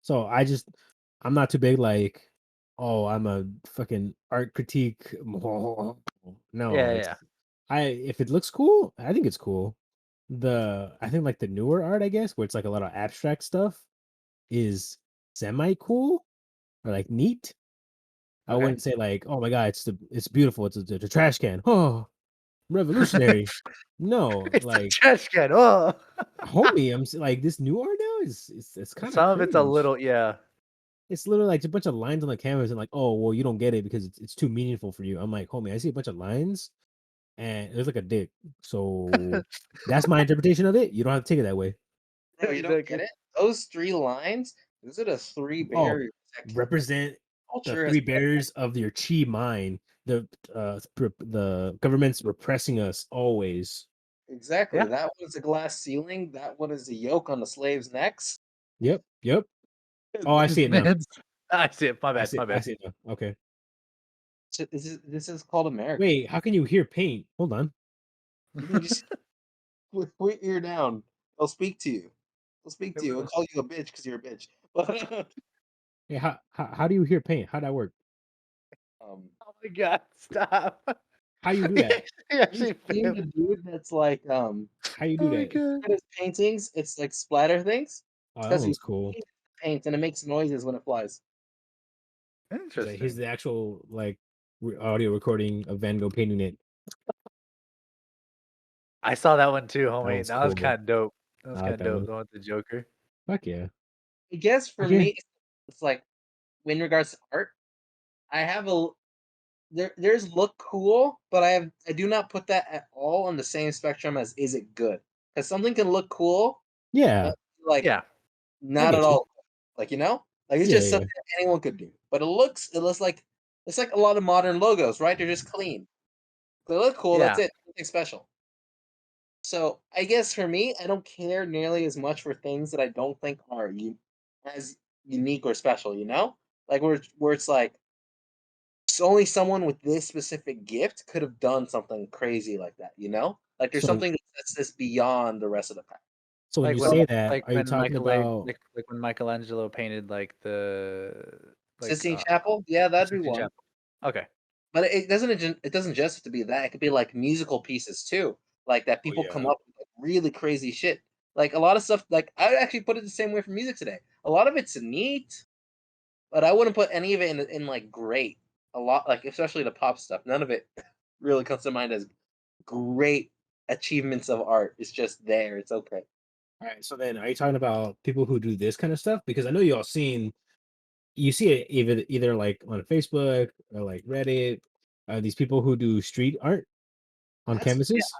So I'm not too big like, oh, I'm a fucking art critique. No, yeah, it's yeah. if it looks cool, I think it's cool. I think like the newer art, I guess, where it's like a lot of abstract stuff is semi cool or like neat. I Okay. wouldn't say like, oh my god, it's beautiful. It's a trash can. Oh, revolutionary. No, It's a like trash can. Oh, homie, like this new art now it's kind of some of it's a cringe. little, yeah. It's literally like a bunch of lines on the canvas and like, oh well, you don't get it because it's too meaningful for you. I'm like, homie, I see a bunch of lines and there's like a dick. So that's my interpretation of it. You don't have to take it that way. Bro, you don't get Exactly. it? Those 3 lines, those are the 3 Oh, barriers that keep the represent the culture as three barriers of your chi mind. The government's repressing us always. exactly. Yeah. That one is a glass ceiling, that one is a yoke on the slaves' necks. Yep, yep. Oh, I see it now. Man, I see it. My I bad. see My it. I see see it now. Okay. This is called America. Wait, how can you hear paint? Hold on. You can just put your ear down. I'll speak to you. I'll speak to you. I'll it. call you a bitch because you're a bitch. But Hey, how do you hear paint? How would that work? um, Oh my god, stop. How you do He that? actually, he you actually seen failed. the dude that's like How you do Oh my that? god. at his paintings, it's like splatter things. Oh, It's that because he one's cool. paints and it makes noises when it flies. He's Interesting. the actual like audio recording of Van Gogh painting it. I saw that one too, That homie. one's That was cool. kind of dope. That was I kind like of that dope. one. The one with the Joker. Fuck yeah. I guess I for can't. me, it's like in regards to art, I have a there's look cool, but I do not put that at all on the same spectrum as is it good? Because something can look cool, Yeah, but like Yeah. I not at get you. all, like like it's Yeah, just yeah, something that anyone could do. But it looks like it's like a lot of modern logos, right? They're just clean. They look cool. That's Yeah. it. Nothing special. So I guess for me, I don't care nearly as much for things that I don't think are as unique or special. Like where it's like only someone with this specific gift could have done something crazy like that. Like there's So something that sets this beyond the rest of the pack. so when Like you when say that, like are you when talking Michelangelo about like when Michelangelo painted like the like Sistine Chapel, yeah, that'd be Sistine one. Chapel. Okay. But it doesn't just have to be that. It could be like musical pieces too, like that oh people come yeah. up with like, really crazy shit. Like a lot of stuff. Like I would actually put it the same way for music today. A lot of it's neat, but I wouldn't put any of it in like great. A lot like especially the pop stuff. None of it really comes to mind as great achievements of art. It's just there. It's okay. All right. So then, are you talking about people who do this kind of stuff? Because I know you all seen, you see it either like on Facebook or like Reddit. These people who do street art on That's canvases.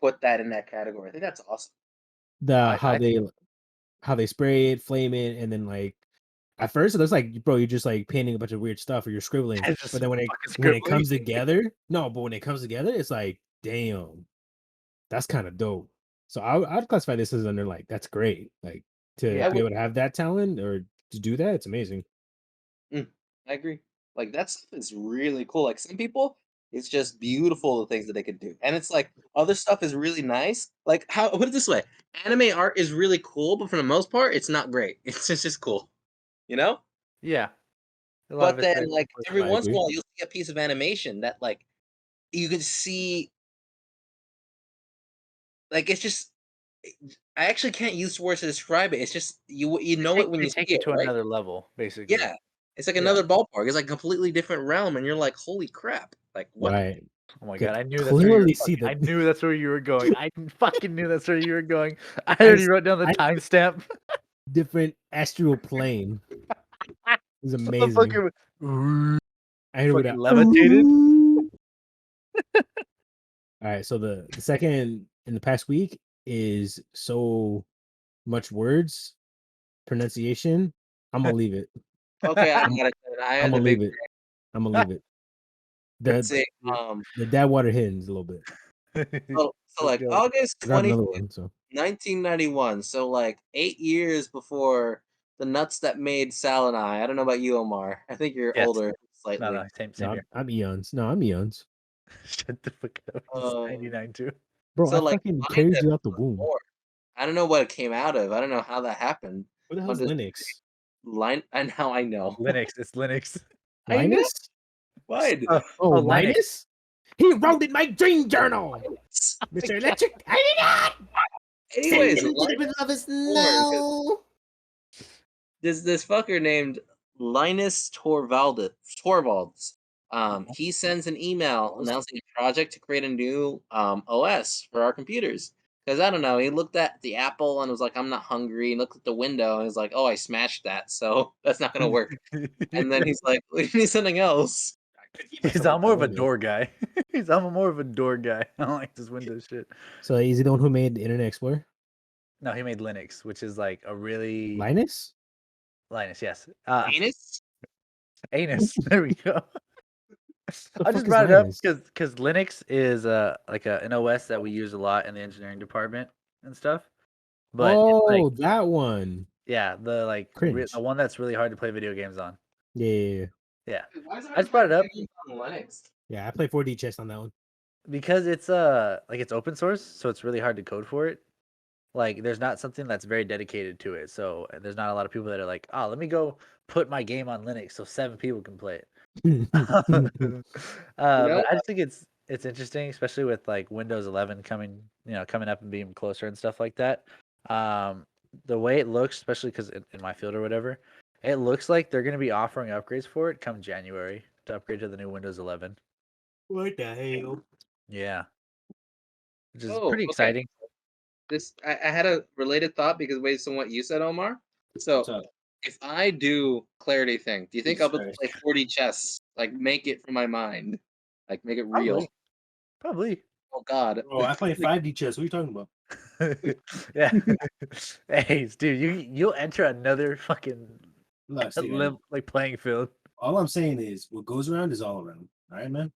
put that in that category. I think that's awesome. The I how they spray it, flame it, and then like at first it looks like, bro, you're just like painting a bunch of weird stuff or you're scribbling. it's just But then when fucking it scribbling. comes together, no, but when it comes together, it's like, damn, that's kind of dope. So I'd classify this as under like that's great. Like to Yeah. be able to have that talent or to do that, it's amazing. I agree. Like that stuff is really cool. Like some people, it's just beautiful the things that they could do, and it's like other stuff is really nice. Like how put it this way, anime art is really cool, but for the most part, it's not great. It's just cool, you know. Yeah. A lot of But it's then, very like every I once in a agree. while, you'll see a piece of animation that like you can see. Like it's just, I actually can't use words to describe it. It's just you know it when they you take see you it, to right? another level, basically. Yeah, it's like Yeah. another ballpark. It's like a completely different realm, and you're like, holy crap! Like what? Right. Oh my Could god, I knew that's where you were clearly see fucking, I the knew that's where you were going. I fucking knew that's where you were going. I I, already s- wrote down the I timestamp. different astral plane. It's amazing. Motherfucker I hear fucking that. levitated. All right, so the second in the past week is so much words pronunciation. I'm gonna leave it. Okay, I I'm, got it. I I'm had the gonna big. leave it. I'm gonna leave it. Let's The see. the dad water hits a little bit. So Let's like go. August I got another 25th, one. So 1991. So like 8 years before the nuts that made Sal and I. I don't know about you, Omar. I think you're Yes. older No, slightly. no, same no, here. I'm eons. No, I'm eons, Shut the fuck up. It's Um, 99 too. bro. I so like fucking mine carried that you out the was womb. more. I don't know what it came out of. I don't know how that happened. What the I'll hell's just Linux? line and now I know. Linux. It's Linux. I know. Linus? Why? Oh, Oh, Linux. Linus? He wrote in my dream journal, Oh Mr. my God. Electric. I did not send Anyways, him to the Linus beloved born 'cause no. this fucker named Linus Torvalds. He sends an email announcing a project to create a new OS for our computers. Because I don't know, he looked at the Apple and was like, "I'm not hungry." And looked at the window and he's like, "Oh, I smashed that, so that's not gonna work." And then he's like, "We need something else." I'm more of a door guy. I'm more of a door guy. I don't like this Windows shit. So is he the one who made Internet Explorer? No, he made Linux, which is like a really Linus? Linus, yes. Anus? Anus. There we go. The I fuck just is brought it up Linus? because Linux is like an OS that we use a lot in the engineering department and stuff. But it's like, Oh, that one. yeah, the Cringe. the one that's really hard to play video games on. Yeah. Yeah, Why is it I just brought it up on Linux? Yeah, I play 4D chess on that one. because it's like it's open source, so it's really hard to code for it. Like there's not something that's very dedicated to it, so there's not a lot of people that are like, oh, let me go put my game on Linux so 7 people can play it. You know? But I just think it's interesting, especially with like Windows 11 coming up and being closer and stuff like that. The way it looks, especially because in my field or whatever, it looks like they're going to be offering upgrades for it come January to upgrade to the new Windows 11. What the hell? Yeah, which is Oh, pretty okay. exciting. I had a related thought because based on what you said, Omar. So What's up? if I do clarity thing, do you think I'll Jesus be able to Christ. play 40 chess? Like make it from my mind. Like make it real. Probably. Oh god. Bro, I play 5D chess. What are you talking about? Yeah. Hey, dude, you'll enter another fucking Look, Steve, I know. like playing field. All I'm saying is what goes around is all around. All right, man?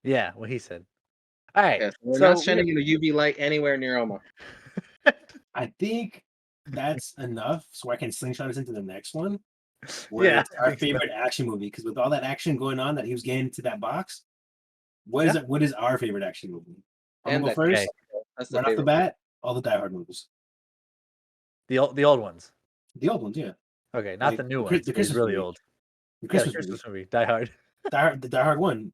Yeah, what he said. All right. Yeah, we're So not shining a UV light anywhere near Omar. I think that's enough so I can slingshot us into the next one. Where yeah, it's I our think so. favorite action movie. Because with all that action going on that he was getting into that box, what is Yeah. it? What is our favorite action movie? I'm And gonna go that first. that's the Right off the favorite. bat, all the Die Hard movies. The old ones. The old ones, yeah. Okay, not Like the new the ones. The But he's Christmas really movie. old. The Yeah, Christmas the movie. Christmas movie. Die Hard. The Die Hard one.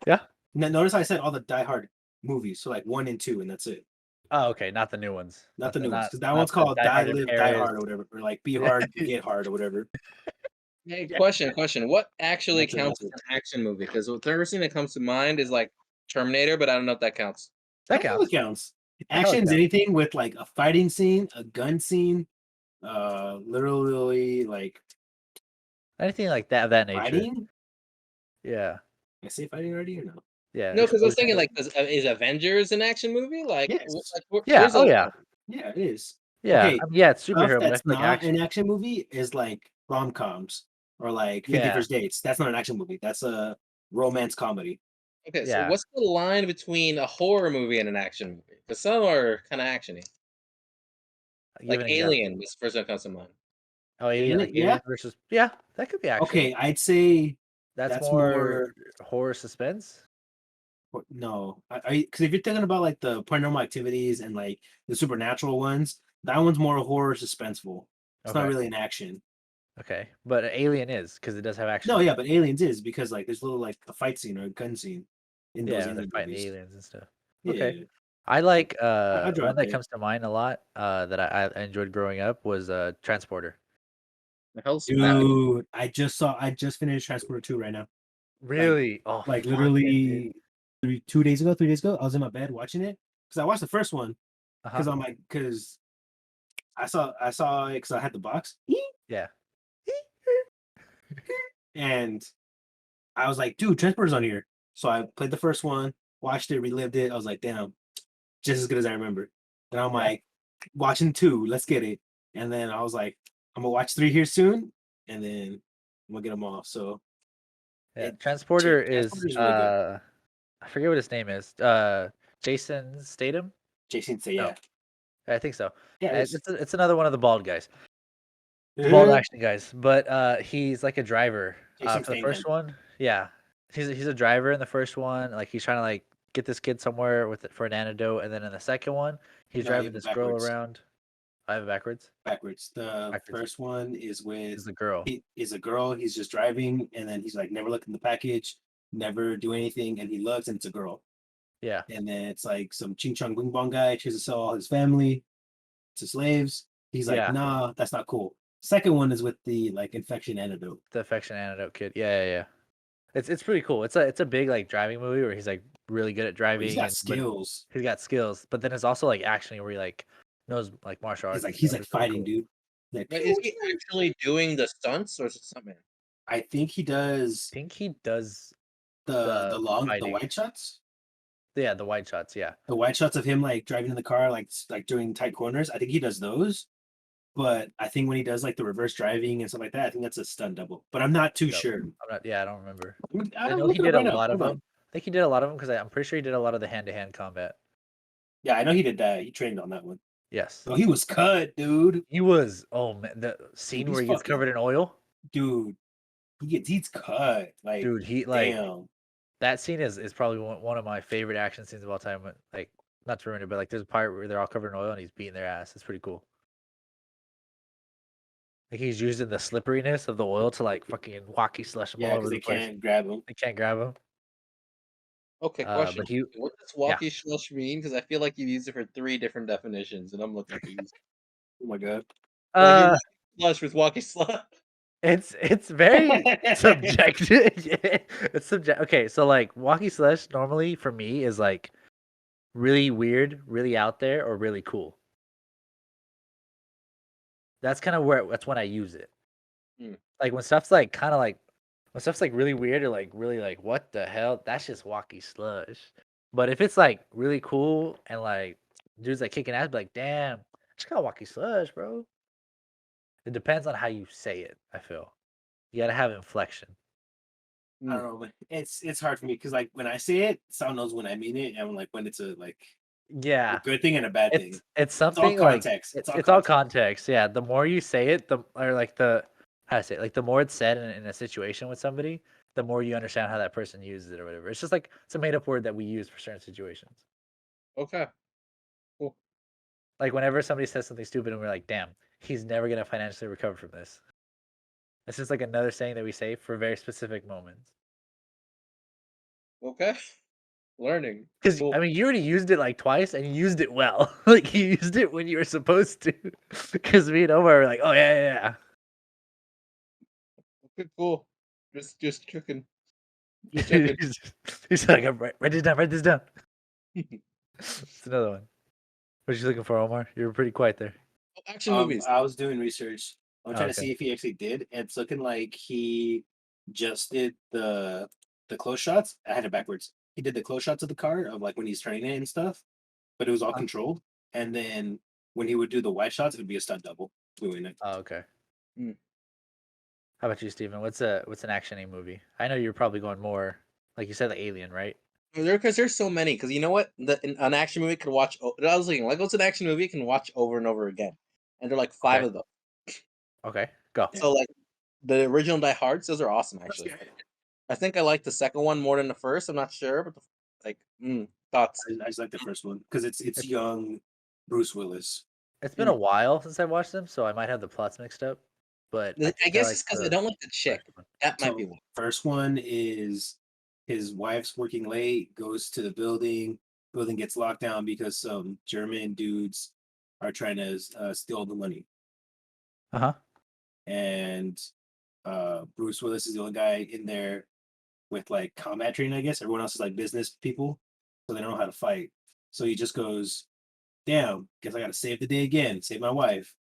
Yeah. Notice I said all the Die Hard movies, so like 1 and 2, and that's it. Oh, okay, not the new ones. Not the new ones, because that not one's the called Die Die Hard in Live, Die Paris. Hard, or whatever, or like Be Yeah. Hard, Get Hard, or whatever. Hey, question. What actually That's it, counts that's as an action movie? Because the first thing that comes to mind is like Terminator, but I don't know if that counts. That Technically counts. counts. Action is yeah. anything with like a fighting scene, a gun scene, literally like Anything like that of that nature. fighting. Yeah. I say fighting already or no? Yeah. No, because I was thinking explosions. like, is Avengers an action movie? Like, Yes. Yeah. where's the Oh line? yeah. Yeah, it is. Yeah. Okay, I mean, yeah, it's stuff superhero, but I that's feel like not action. an action movie is like rom-coms or like 50 Yeah. First Dates. That's not an action movie. That's a romance comedy. Okay, so Yeah. what's the line between a horror movie and an action movie? Because some are kind of actiony. Give Like an example. Alien was the first one that comes to mind. Oh, Alien, Alien, like yeah. Alien versus. Yeah, that could be action. Okay, I'd say That's that's more more. horror suspense. No, because if you're thinking about like the paranormal activities and like the supernatural ones, that one's more horror suspenseful. It's not Okay. really an action. Okay. But Alien is because it does have action No, in yeah, it. but Aliens is because like there's a little like a fight scene or a gun scene in those Yeah, they're alien fighting the movies. aliens and stuff. Okay. Yeah, I like I draw one it that there. comes to mind a lot that I enjoyed growing up was Transporter. The hell's that? Dude, I just finished Transporter 2 right now. Really? Oh, Like fuck it, dude. literally 2 days ago, 3 days ago, I was in my bed watching it because I watched the first one Uh-huh. because I'm like because I saw it because I had the box Yeah. and I was like, dude, Transporter's on here. So I played the first one, watched it, relived it. I was like, damn, just as good as I remember. And I'm Yeah. like, watching 2, let's get it. And then I was like, I'm gonna watch 3 here soon, and then I'm gonna get them all. So Yeah. Transporter is Transporter's really good. I forget what his name is. Jason Statham? Jason say No, yeah. I think so. Yeah, it is. It's another one of the bald guys. Bald Uh-huh. action guys, but he's like a driver. Jason For the Statham. first one, yeah, he's a driver in the first one. Like he's trying to like get this kid somewhere with it for an antidote, and then in the second one, he's No, you driving have it this girl backwards. around. I have it backwards. Backwards. The Backwards first one is with is the girl. he is a girl. He's just driving, and then he's like never look in the package, never do anything, and he looks, and it's a girl. Yeah, And then it's like some ching chong bing bong guy tries to sell all his family to slaves. He's like, yeah, nah, that's not cool. Second one is with the like infection antidote. the affection antidote kid. Yeah, yeah, yeah. It's pretty cool. It's a big like driving movie where he's like really good at But he's driving got and but skills. he's got skills. But then it's also like action where he like knows like martial He's arts like and he's stuff. like It's really fighting, cool. dude. Like, But is he actually doing the stunts or is it something? I think he does I think he does the the long the fighting. wide shots. Yeah, the wide shots. Yeah. The wide shots of him like driving in the car, like doing tight corners. I think he does those. But I think when he does like the reverse driving and stuff like that, I think that's a stunt double. But I'm not too So sure. I'm not. Yeah, I don't remember. I I don't know he look it up did a right now. lot of Hold them. on. I think he did a lot of them because I'm pretty sure he did a lot of the hand-to-hand combat. Yeah, I know he did that. He trained on that one. Yes. Oh, he was cut, dude. He was. Oh man, the Dude, scene he's where he gets fucking covered in oil, dude. He's cut. Like, dude. He like damn. that scene is probably one of my favorite action scenes of all time. Like not to ruin it, but like there's a part where they're all covered in oil and he's beating their ass. It's pretty cool. Like he's using the slipperiness of the oil to like fucking walkie slush them all Yeah, over because the they place. can't grab him. They can't grab him. Okay, question. But he, What does yeah. walkie slush mean? Because I feel like you used it for 3 different definitions, and I'm looking confused. Oh my god. Like your Uh, slush with walkie slush. it's very subjective. Yeah, it's subject. Okay, so like walkie slush normally for me is like really weird, really out there, or really cool. That's kind of where that's when I use it. Hmm. Like when stuff's like kind of like when stuff's like really weird or like really like what the hell? That's just walkie slush. But if it's like really cool and like dudes like kicking ass, be like damn, I just got walkie slush, bro. It depends on how you say it. I feel you gotta have inflection. I don't know, but it's hard for me because like when I say it, someone knows when I mean it, and like when it's a Yeah, good thing and a bad thing. it's It's all something like context. It's all it's all context. context. Yeah, the more you say it, the or like the how to say it, like the more it's said in a situation with somebody, the more you understand how that person uses it or whatever. It's just like it's a made up word that we use for certain situations. Okay, cool. Like whenever somebody says something stupid and we're like, "Damn, he's never gonna financially recover from this." It's just like another saying that we say for very specific moments. Okay. Learning. Because Cool. I mean, you already used it like twice, and you used it well. Like you used it when you were supposed to. Because me and Omar were like, "Oh yeah, yeah, Okay, cool. Just checking. yeah." Just checking. He's like, write this down. Write this down. It's another one. What you looking for, Omar? You were pretty quiet there. Action movies. I was doing research. I'm trying to Okay. see if he actually did. And it's looking like he just did the close shots. I had it backwards. He did the close shots of the car of like when he's turning it and stuff, but it was all controlled. And then when he would do the wide shots, it would be a stunt double doing it. Oh, okay. Hmm. How about you, Steven? What's an action-y movie? I know you're probably going more, like you said, the Alien, right? Because there's so many. Because you know what, an action movie could watch. I was thinking, like, what's an action movie you can watch over and over again? And there are like 5 Okay. of them. Okay, go. So like the original Die Hards, those are awesome actually. I think I like the second one more than the first. I'm not sure, but thoughts. I just like the first one because it's young Bruce Willis. It's been a while since I watched them, so I might have the plots mixed up. But I I think I guess like it's because I the don't like the chick. first one. That might So be one. first one is his wife's working late, goes to the building gets locked down because some German dudes are trying to steal the money. Uh-huh. And Bruce Willis is the only guy in there with like combat training, I guess. Everyone else is like business people, so they don't know how to fight. So he just goes, "Damn, guess I got to save the day again, save my wife."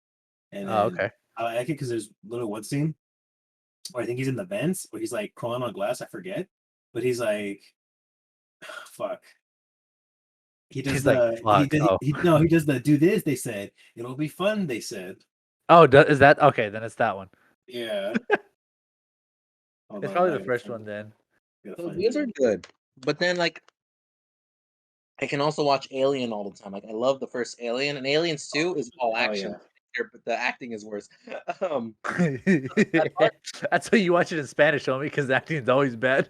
And Oh, then okay. I like it because there's literally one scene where I think he's in the vents where he's like crawling on glass. I forget, but he's like, "Fuck." He does He's like, fuck. Oh. he does the do this. They said it'll be fun. They said, Oh, is that okay? Then it's that one. yeah. Hold It's on, probably I the gotta first find one then. So find those are it. good, but then like I can also watch Alien all the time. Like I love the first Alien, and Aliens 2 is all Oh action, yeah. but the acting is worse. um, That's why you watch it in Spanish, homie, because the acting is always bad.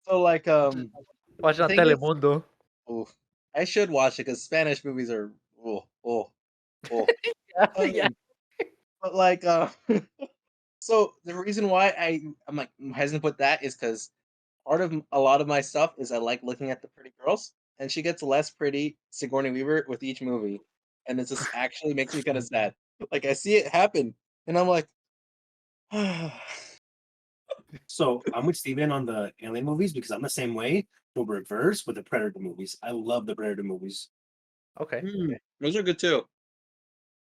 so like Watch it the on thing is, Telemundo. oh, I should watch it because Spanish movies are oh. Yeah, yeah. Um, but like so the reason why I'm like hesitant to put that is because part of a lot of my stuff is I like looking at the pretty girls, and she gets less pretty, Sigourney Weaver, with each movie, and it just actually makes me kind of sad. Like I see it happen, and I'm like, So I'm with Steven on the Alien movies because I'm the same way, but reverse with the Predator movies. I love the Predator movies. Okay. those are good too.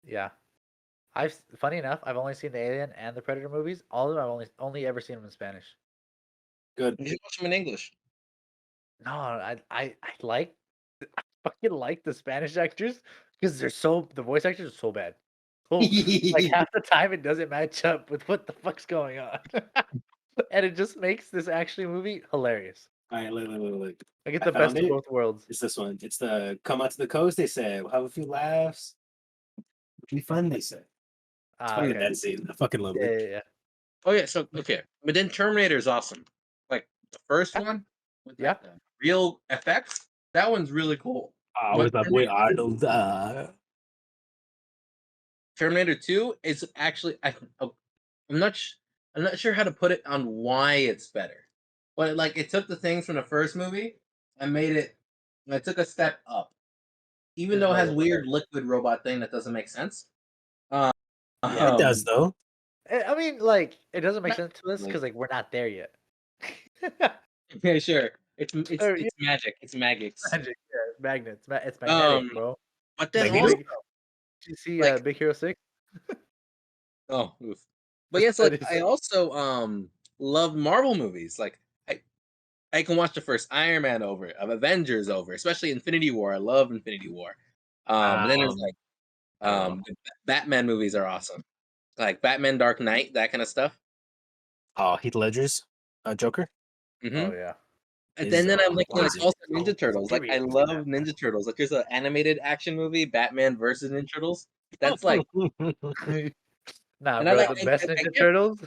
Yeah. Funny enough, I've only seen the Alien and the Predator movies. All of them I've only ever seen them in Spanish. Good. You should watch them in English. No, I like I fucking like the Spanish actors because the voice actors are so bad. So like half the time it doesn't match up with what the fuck's going on. And it just makes this actually movie hilarious. All right, look. I get I the best found of it. both worlds. It's this one. It's the Come Out to the Coast. They said, we'll have a few laughs. It'll be fun, they said. It's Ah, fucking okay. that scene. I fucking love Yeah, it. yeah, yeah. Oh yeah, so okay, but then Terminator is awesome. Like the first one with Yeah. like the real effects, that one's really cool. I But was my boy Arnold. Terminator 2 is actually I'm not I'm not sure how to put it on why it's better. But like it took the things from the first movie and made it took a step up. Even There's though it no has way. weird liquid robot thing that doesn't make sense. Um, Yeah, it does though. I mean, like, it doesn't make not sense to us Like, because like we're not there yet. yeah, sure. It's Or, yeah, it's magic. It's magics. magic. Yeah, it's magnets. It's magnetic, Um bro. but then See also Magneto? big. Did you see like Big Hero 6? oof. But yes, That like is I also love Marvel movies. Like I can watch the first Iron Man over, of Avengers over, especially Infinity War. I love Infinity War. But then there's like oh, the Batman movies are awesome, like Batman Dark Knight, that kind of stuff. Heath Ledger's Joker Hmm. Oh yeah. And is then I'm looking like amazing. also Ninja Turtles. Like I Period. love Ninja Turtles. Like there's an animated action movie, Batman versus Ninja Turtles. That's like, Nah, and I bro. like The best I Ninja get Turtles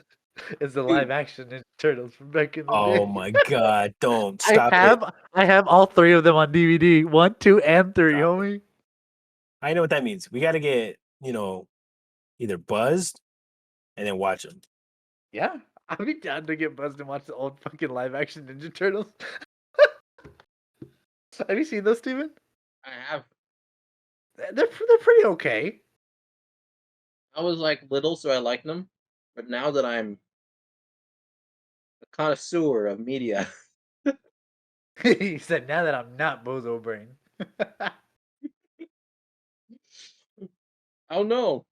is the dude. live action Ninja Turtles from back in the Oh day. my god, don't I stop it. have I have all three of them on DVD. 1, 2, and 3, Stop it. homie. I know what that means. We got to get, either buzzed and then watch them. Yeah. I'd be down to get buzzed and watch the old fucking live action Ninja Turtles. Have you seen those, Steven? I have. They're pretty okay. I was like little, so I liked them, but now that I'm a connoisseur of media, He said, now that I'm not Bozo Brain. Oh no,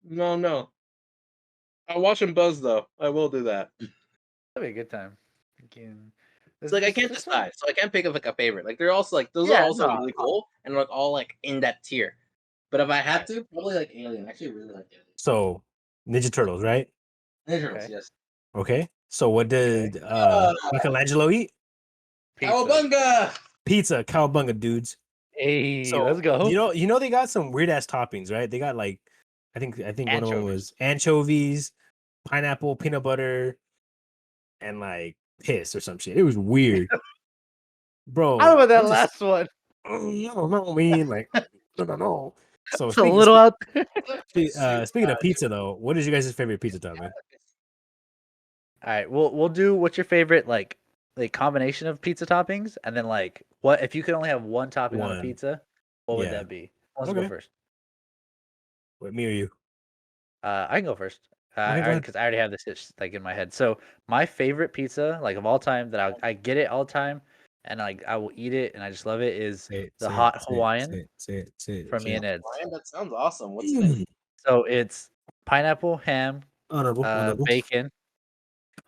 no. I'll watch him buzz though. I will do that. That'd be a good time. Again, It's like I can't this one. decide, so I can't pick of like a favorite. Like they're also like those are Yeah, also no. really cool and like all like in that tier. But if I had to, probably like Alien. I actually really like Alien. So Ninja Turtles, right? Ninja Turtles, Okay. yes. Okay. So what Okay. did Michelangelo eat? Pizza. Cowabunga! Pizza, cowabunga, dudes. Hey, So let's go. you know they got some weird ass toppings, right? They got like I think one of them was anchovies, pineapple, peanut butter, and like piss or some shit. It was weird. Bro, I don't know about that I'm just last one. no, I mean like no. So It's a little out there. speaking of pizza though, what is your guys' favorite pizza topping? All right, we'll do what's your favorite like combination of pizza toppings, and then like what if you could only have one topping on a One. pizza, what would Yeah. that be? Let's go Okay. first. What, me or you? I can go first. Okay, go ahead. Because I already have this like in my head. So my favorite pizza, like of all time, that I get it all the time, and like I will eat it, and I just love it, is the hot Hawaiian Say it. from me and Ed's. Ryan, that sounds awesome. What's in it? So it's pineapple, ham, Honorable. bacon,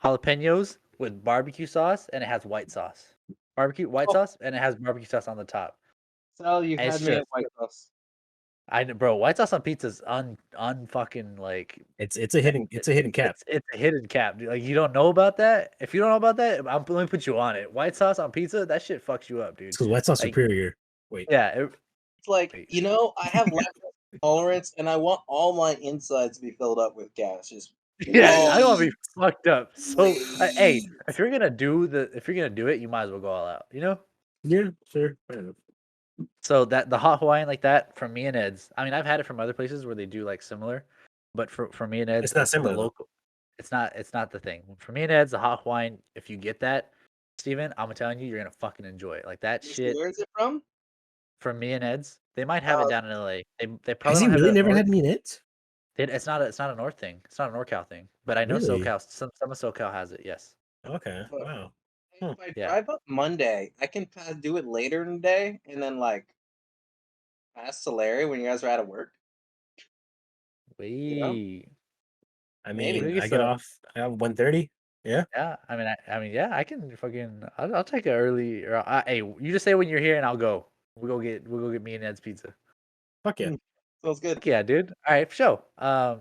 jalapenos with barbecue sauce, and it has white sauce. White Oh. sauce, and it has barbecue sauce on the top. Sal, you And had it's me at just, White Sauce. bro, white sauce on pizza's unfucking like It's a hidden cap. it's a hidden cap, dude. Like you don't know about that. If you don't know about that, let me put you on it. White sauce on pizza, that shit fucks you up, dude. Because white sauce Like, superior. Wait. yeah, It's like, wait. you know, I have lactose intolerance and I want all my insides to be filled up with gas. Just Yeah, Oh. I don't want to be fucked up. So, hey, Wait. if you're gonna do it, you might as well go all out. You know. Yeah, sure. Fair enough. So the hot Hawaiian like that from me and Ed's. I mean, I've had it from other places where they do like similar, but for me and Ed's, It's not the similar, though. local, it's not the thing. For me and Ed's, the hot Hawaiian, if you get that, Steven, I'm telling you, you're gonna fucking enjoy it. Like that shit where is it from? from me and Ed's. They might have it down in LA. They probably Has he don't have it really up never north. had me in it? It's not a north thing. It's not a NorCal thing. But I know Really? SoCal. Some of SoCal has it. Yes. Okay. But Wow. if I Yeah. drive up Monday, I can do it later in the day and then like pass to Larry when you guys are out of work. You know? Wait. I Maybe. mean, Maybe I get off at 1:30. Yeah. Yeah, I mean, yeah, I can fucking. I'll take it early. Or hey, you just say when you're here, and I'll go. We'll go get me and Ed's pizza. Fuck yeah. Sounds good. Heck yeah, dude. All right, for sure.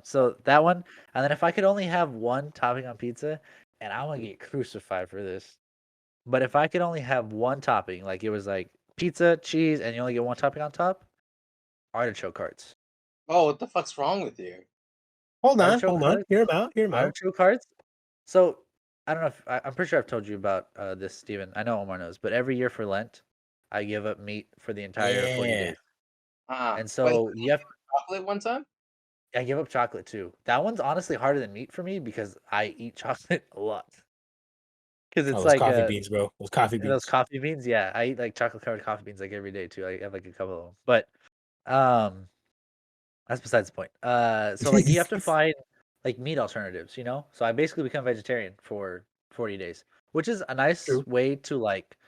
So that one, and then if I could only have one topping on pizza, and I'm gonna get crucified for this, but if I could only have one topping, like it was like pizza, cheese, and you only get one topping on top, artichoke hearts. Oh, what the fuck's wrong with you? Hold on. Artichoke hearts. Hear him out. Artichoke hearts. So I don't know if I'm pretty sure I've told you about this, Steven. I know Omar knows, but every year for Lent, I give up meat for the entire 40 Yeah. days. And Wait, so you have chocolate one time? I give up chocolate too. That one's honestly harder than meat for me because I eat chocolate a lot. Because Oh, it's those like coffee beans, bro. Those coffee those beans. coffee beans. Yeah, I eat like chocolate covered coffee beans like every day too. I have like a couple of them. But um that's besides the point. So like you have to find like meat alternatives, you know? So I basically become vegetarian for 40 days, which is a nice True. way to like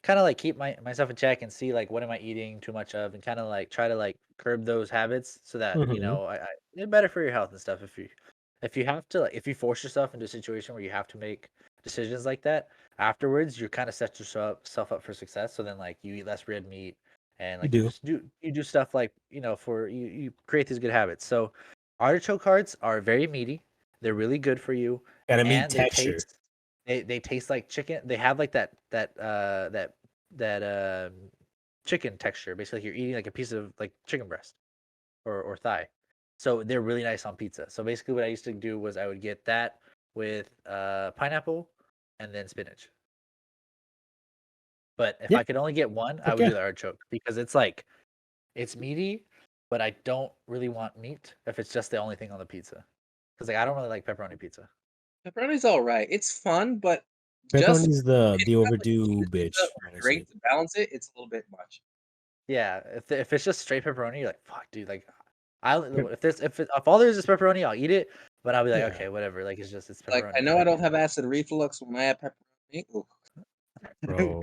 kind of like keep myself in check and see like what am I eating too much of and kind of like try to like curb those habits so that you Mhm. know it's better for your health and stuff if you have to like if you force yourself into a situation where you have to make decisions like that afterwards you kind of set yourself up for success so then like you eat less red meat and like You you do stuff like you know for you create these good habits. So artichoke hearts are very meaty, they're really good for you, Got a meat and texture. they taste like chicken. They have like that chicken texture. Basically, like you're eating like a piece of like chicken breast or thigh. So they're really nice on pizza. So basically, what I used to do was I would get that with pineapple and then spinach. But if Yeah. I could only get one, I Fuck would yeah. do the artichoke because it's like it's meaty, but I don't really want meat if it's just the only thing on the pizza. Because like I don't really like pepperoni pizza. Pepperoni's all right. It's fun, but just Pepperoni's if the you have, like, overdue cheese bitch, pizza or honestly. drink to balance it, it's a little bit much. Yeah, if it's just straight pepperoni, you're like, fuck, dude. Like, if all there's is pepperoni, I'll eat it. But I'll be like, Yeah. okay, whatever. Like, it's Like, I pepperoni. know I don't have acid reflux when I have pepperoni. Ooh. Bro.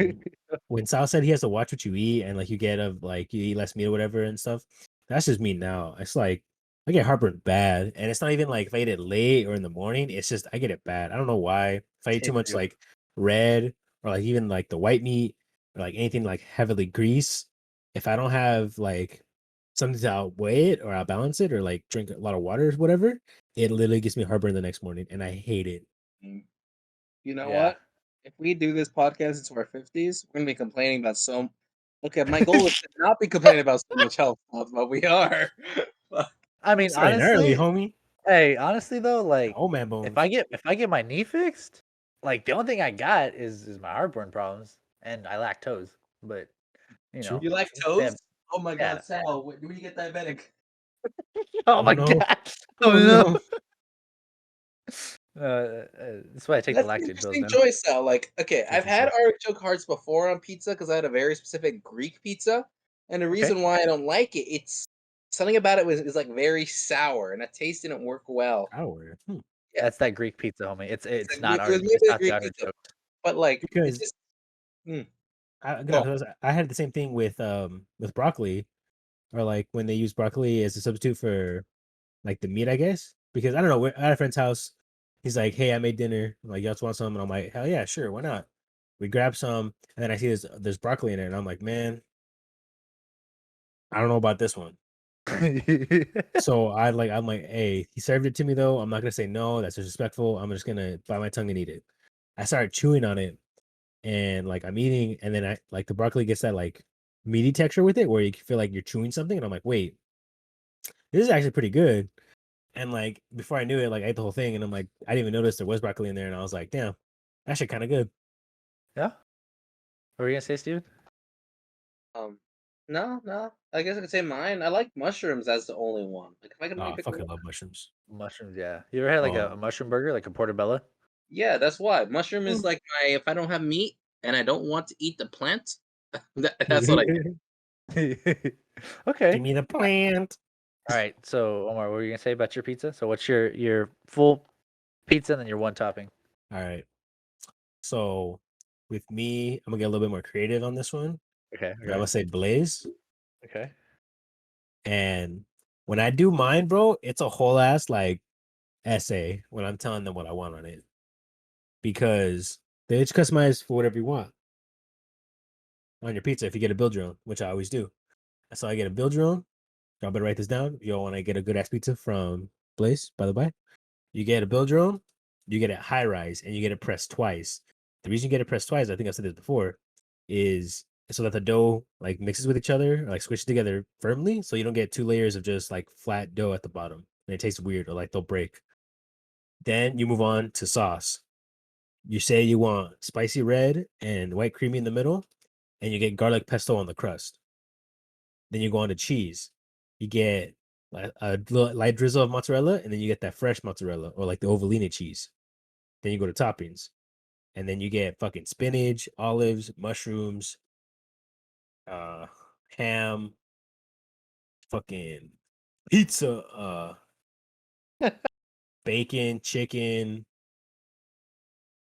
When Sal said he has to watch what you eat and like you get you eat less meat or whatever and stuff, That's just me now. It's like I get heartburn bad, and it's not even like if I eat it late or in the morning. It's just I get it bad. I don't know why. If I eat too Same much here. like red or like even like the white meat or like anything like heavily grease, if I don't have like something to outweigh it or outbalance it or like drink a lot of water or whatever, it literally gives me heartburn the next morning, and I hate it. Mm. You know Yeah. what? If we do this podcast into our 50s, we're gonna be complaining about so. Okay, my goal is to not be complaining about so much health stuff, but we are. Fuck. I mean, Starting early, honestly, homie. hey, honestly though, like Old man if bones. I get my knee fixed, like the only thing I got is my heartburn problems, and I lactose. But you True. know, You like yeah, toast? Oh my yeah. god, Sal, when do you get diabetic? Oh Oh my no. gosh! Oh Oh no! no. That's why I take the That's an lactate pills interesting now. choice, Sal. Like, okay, I've had Interesting. artichoke hearts before on pizza because I had a very specific Greek pizza, and the Okay. reason why I don't like it, it's something about it is like very sour, and that taste didn't work well. Hour. Yeah, That's that Greek pizza, homie. it's Not it was it's maybe a not the Greek pizza, artichoke. but like it's Because just mm, I, go no, on. 'cause I had the same thing with broccoli, or like when they use broccoli as a substitute for like the meat, I guess. Because I don't know, we're at a friend's house. He's like, "Hey, I made dinner. Like, y'all want some?" And I'm like, "Hell yeah, sure, why not?" We grab some, and then I see there's broccoli in it, and I'm like, "Man, I don't know about this one." So I'm like, "Hey, he served it to me though. I'm not gonna say no. That's disrespectful. I'm just gonna bite my tongue and eat it." I started chewing on it, and like I'm eating, and then I like the broccoli gets that like meaty texture with it, where you feel like you're chewing something, and I'm like, "Wait, this is actually pretty good." And like before I knew it, like I ate the whole thing, and I'm like, I didn't even notice there was broccoli in there, and I was like, damn, actually kind of good. Yeah. What were you gonna say, Steven? Um, no, I guess I could say mine. I like mushrooms as the only one. Like if I could Oh, only I pick one, fucking love mushrooms. Mushrooms, yeah. You ever had like a Oh, mushroom burger, like a portobello? yeah, that's why mushroom is Mm. like my. If I don't have meat and I don't want to eat the plant, that's what I get. give Okay. me the plant. All right. So Omar, what were you gonna say about your pizza? So what's your full pizza and then your one topping? All right, so with me, I'm gonna get a little bit more creative on this one, Okay. and I'm Okay. gonna say Blaze. Okay. And when I do mine, bro, it's a whole ass like essay when I'm telling them what I want on it, because they just customize for whatever you want on your pizza if you get a build your own, which I always do. So I get a build your own. Y'all better write this down. If y'all want to get a good ass pizza from Blaze, by the way, you get a build your own, you get it high rise, and you get it pressed twice. The reason you get it pressed twice, I think I've said this before, is so that the dough like mixes with each other, like squishes together firmly, so you don't get two layers of just like flat dough at the bottom, and it tastes weird or like they'll break. Then you move on to sauce. You say you want spicy red and white creamy in the middle, and you get garlic pesto on the crust. Then you go on to cheese. You get a light drizzle of mozzarella, and then you get that fresh mozzarella or like the ovalina cheese. Then you go to toppings, and then you get fucking spinach, olives, mushrooms, uh, ham, fucking pizza, bacon, chicken,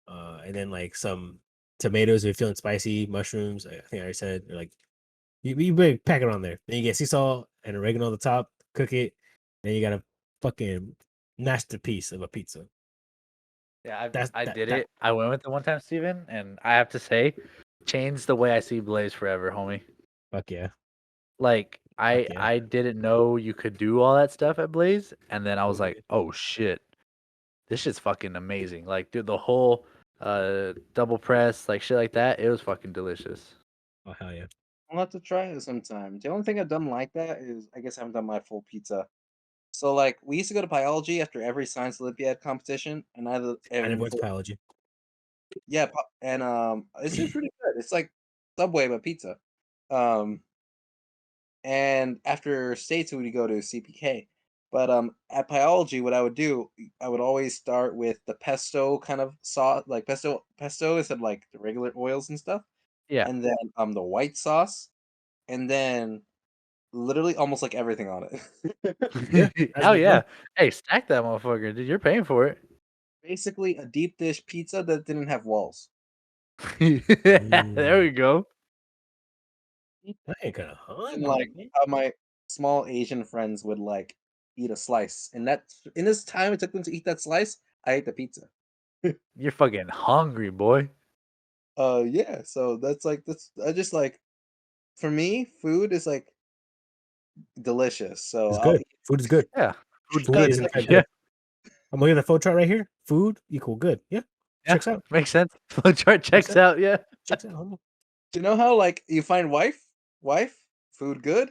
and then like some tomatoes if you're feeling spicy, mushrooms. I think I already said, or like you better pack it on there. Then you get sea salt and oregano on the top, cook it. Then you got a fucking masterpiece of a pizza. Yeah, That's I that did that it. I went with it one time, Steven, and I have to say, changed the way I see Blaze forever, homie. fuck yeah. Like Fuck yeah. I didn't know you could do all that stuff at Blaze, and then I was like, Mhm. oh shit, this shit's fucking amazing. Like, dude, the whole double press, like shit like that, it was fucking delicious. Oh hell yeah. I'll have to try it sometime. The only thing I've done like that is I guess I haven't done my full pizza. So like we used to go to biology after every science Olympiad competition, and I never and went to biology. yeah, and it's just pretty good. It's like Subway but pizza. Um, and after states we would go to CPK. But at biology, what I would do, I would always start with the pesto kind of sauce, like pesto instead of like the regular oils and stuff, Yeah. and then the white sauce, and then literally almost like everything on it. Yeah, that's a Hell good yeah. plan. Hey, stack that motherfucker, dude. You're paying for it. Basically, a deep dish pizza that didn't have walls. There we Mm, go. I ain't kind of And hungry, like man. my small Asian friends would like eat a slice, and that in this time it took them to eat that slice, I ate the pizza. You're fucking hungry, boy. Yeah. So that's I just like for me, food is like delicious. So It's I'll good. eat Food is good. Yeah, food's Food good. is in fact Yeah, good. I'm looking at the flow chart right here. Food equal good. Yeah. yeah, Checks out. makes sense. Flowchart Checks checks out. out. Yeah. Checks out. Homie. you know how like you find wife, food good,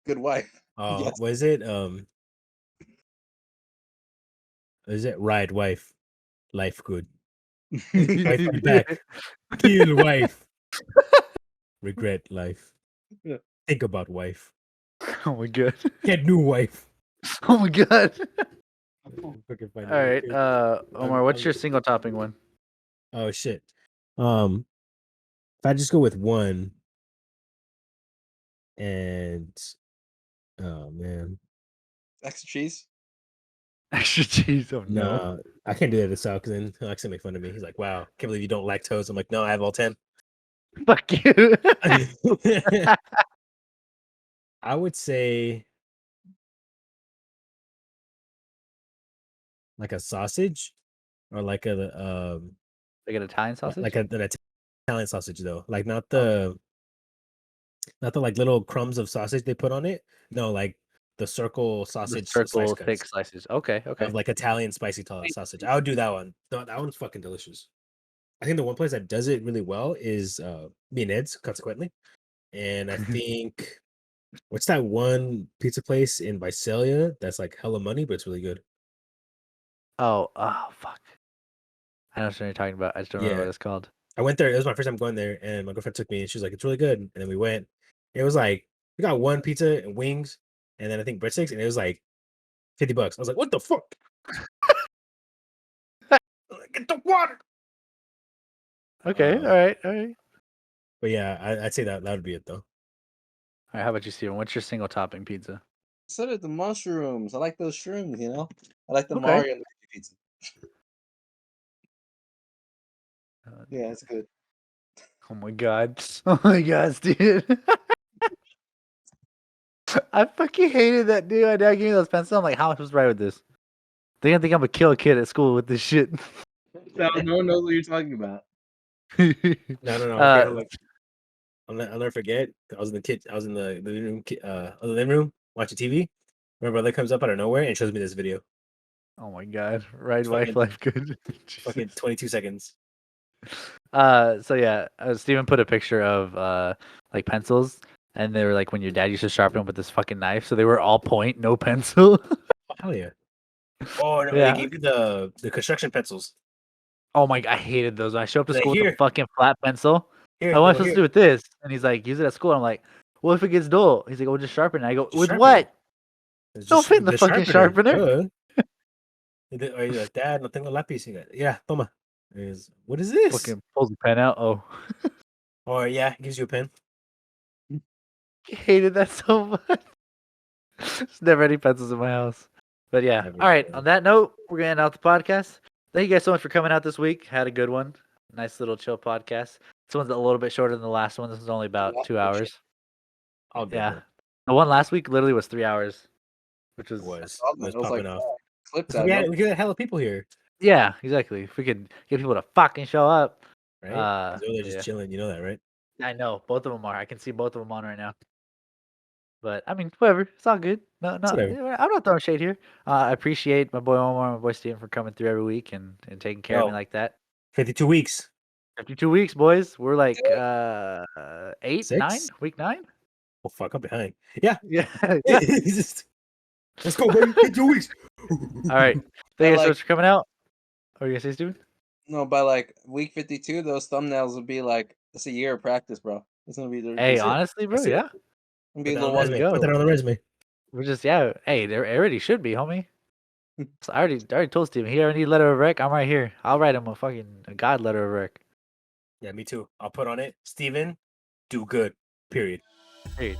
good wife. Yes. What is it ride wife, life good. Wife I'm back. Kill wife. Regret life. Yeah. Think about wife. Oh my god. Get new wife. Oh my god. Fucking funny. All right, Omar, what's I'm- your single topping one? Oh shit. If I just go with one, and oh man, Extra cheese. Extra cheese. Oh no. no, I can't do that to Sal because then he'll actually make fun of me. He's like, "Wow, can't believe you don't lactose." I'm like, "No, I have all 10." Fuck you. I would say like a sausage, or like Like an Italian sausage? like an Italian sausage though, like not Okay. the like little crumbs of sausage they put on it. No, like the circle The sausage slice circle thick cuts slices. Okay, okay. of like Italian spicy sausage. I would do that one. No, that one's fucking delicious. I think the one place that does it really well is me and Ed's, consequently. And I think what's that one pizza place in Visalia that's like hella money, but it's really good. Oh, fuck. I know what you're talking about. I just don't remember Yeah. what it's called. I went there. It was my first time going there, and my girlfriend took me, and she was like, "It's really good." And then we went. It was like we got one pizza and wings, and then I think breadsticks, and it was like $50. I was like, "What the fuck?" Like, get the water. Okay, all right, all right. But yeah, I'd say that would be it though. All right, how about you, Steven? What's your single topping pizza? Instead of the mushrooms, I like those shrooms. You know, I like the Okay. Mario and Luigi pizza. Uh, Yeah, it's good. Oh my god. Oh my god, dude. I fucking hated that dude. My dad gave me those pencils. I'm like, how am I supposed to write with this? They're gonna think I'm gonna kill a kid at school with this shit. No one knows what you're talking about. No. uh, I'll never forget. I was in the living room, watching TV. My brother comes up out of nowhere and shows me this video. oh my god. Right, It's wife, fucking life, good. fucking 22 seconds. So yeah, Steven put a picture of like pencils, and they were like when your dad used to sharpen them with this fucking knife. So they were all point, no pencil. Oh, hell yeah. Oh no, they Yeah. gave you the construction pencils. Oh my god, I hated those. When I show up to Like, school with a here, fucking flat pencil. here, What am I no, supposed here. to do with this? And he's like, use it at school. I'm like, what if it gets dull? He's like, well, just sharpen it. I go, Just with sharpen what? It's Don't just fit in the the fucking sharpener. Or you're like, Dad, no tengo lápiz. You go, yeah, toma. What is this? Fucking pulls the pen out. Oh, Or yeah, it gives you a pen. I hated that so much. There's never any pencils in my house. But yeah. Never, All right. yeah. On that note, we're gonna end out the podcast. Thank you guys so much for coming out this week. Had a good one. Nice little chill podcast. This one's a little bit shorter than the last one. This is only about 2 hours. All good. Yeah. Bro. The one last week literally was 3 hours, which was It was It was popping like off. clips So out. we got hella people here, yeah, exactly. If we could get people to fucking show up. right? 'Cause they're Yeah. just chilling. You know that, right? I know both of them are. I can see both of them on right now. But I mean, whatever. It's all good. No, whatever. I'm not throwing shade here. I appreciate my boy Omar, my boy Steven for coming through every week and taking care of me Yo. like that. 52 weeks. 52 weeks, boys. We're like 8, 9, 6? week 9. Oh fuck, I'm behind. Yeah. Yeah, yeah. Let's go, baby. 52 weeks. All right. Thank you guys so like- much for coming out. What are you gonna say, Steven? No, by like week 52, those thumbnails would be like it's a year of practice, bro. It's gonna be Hey, it's honestly, bro, That's it. yeah. gonna be a Put that little on the one. resume. go. Put that on the resume. We're just Hey, there already should be, homie. So I already told Steven he already need a letter of rec. I'm right here. I'll write him a god letter of rec. Yeah, me too. I'll put on it. Steven, do good. Period. Hey.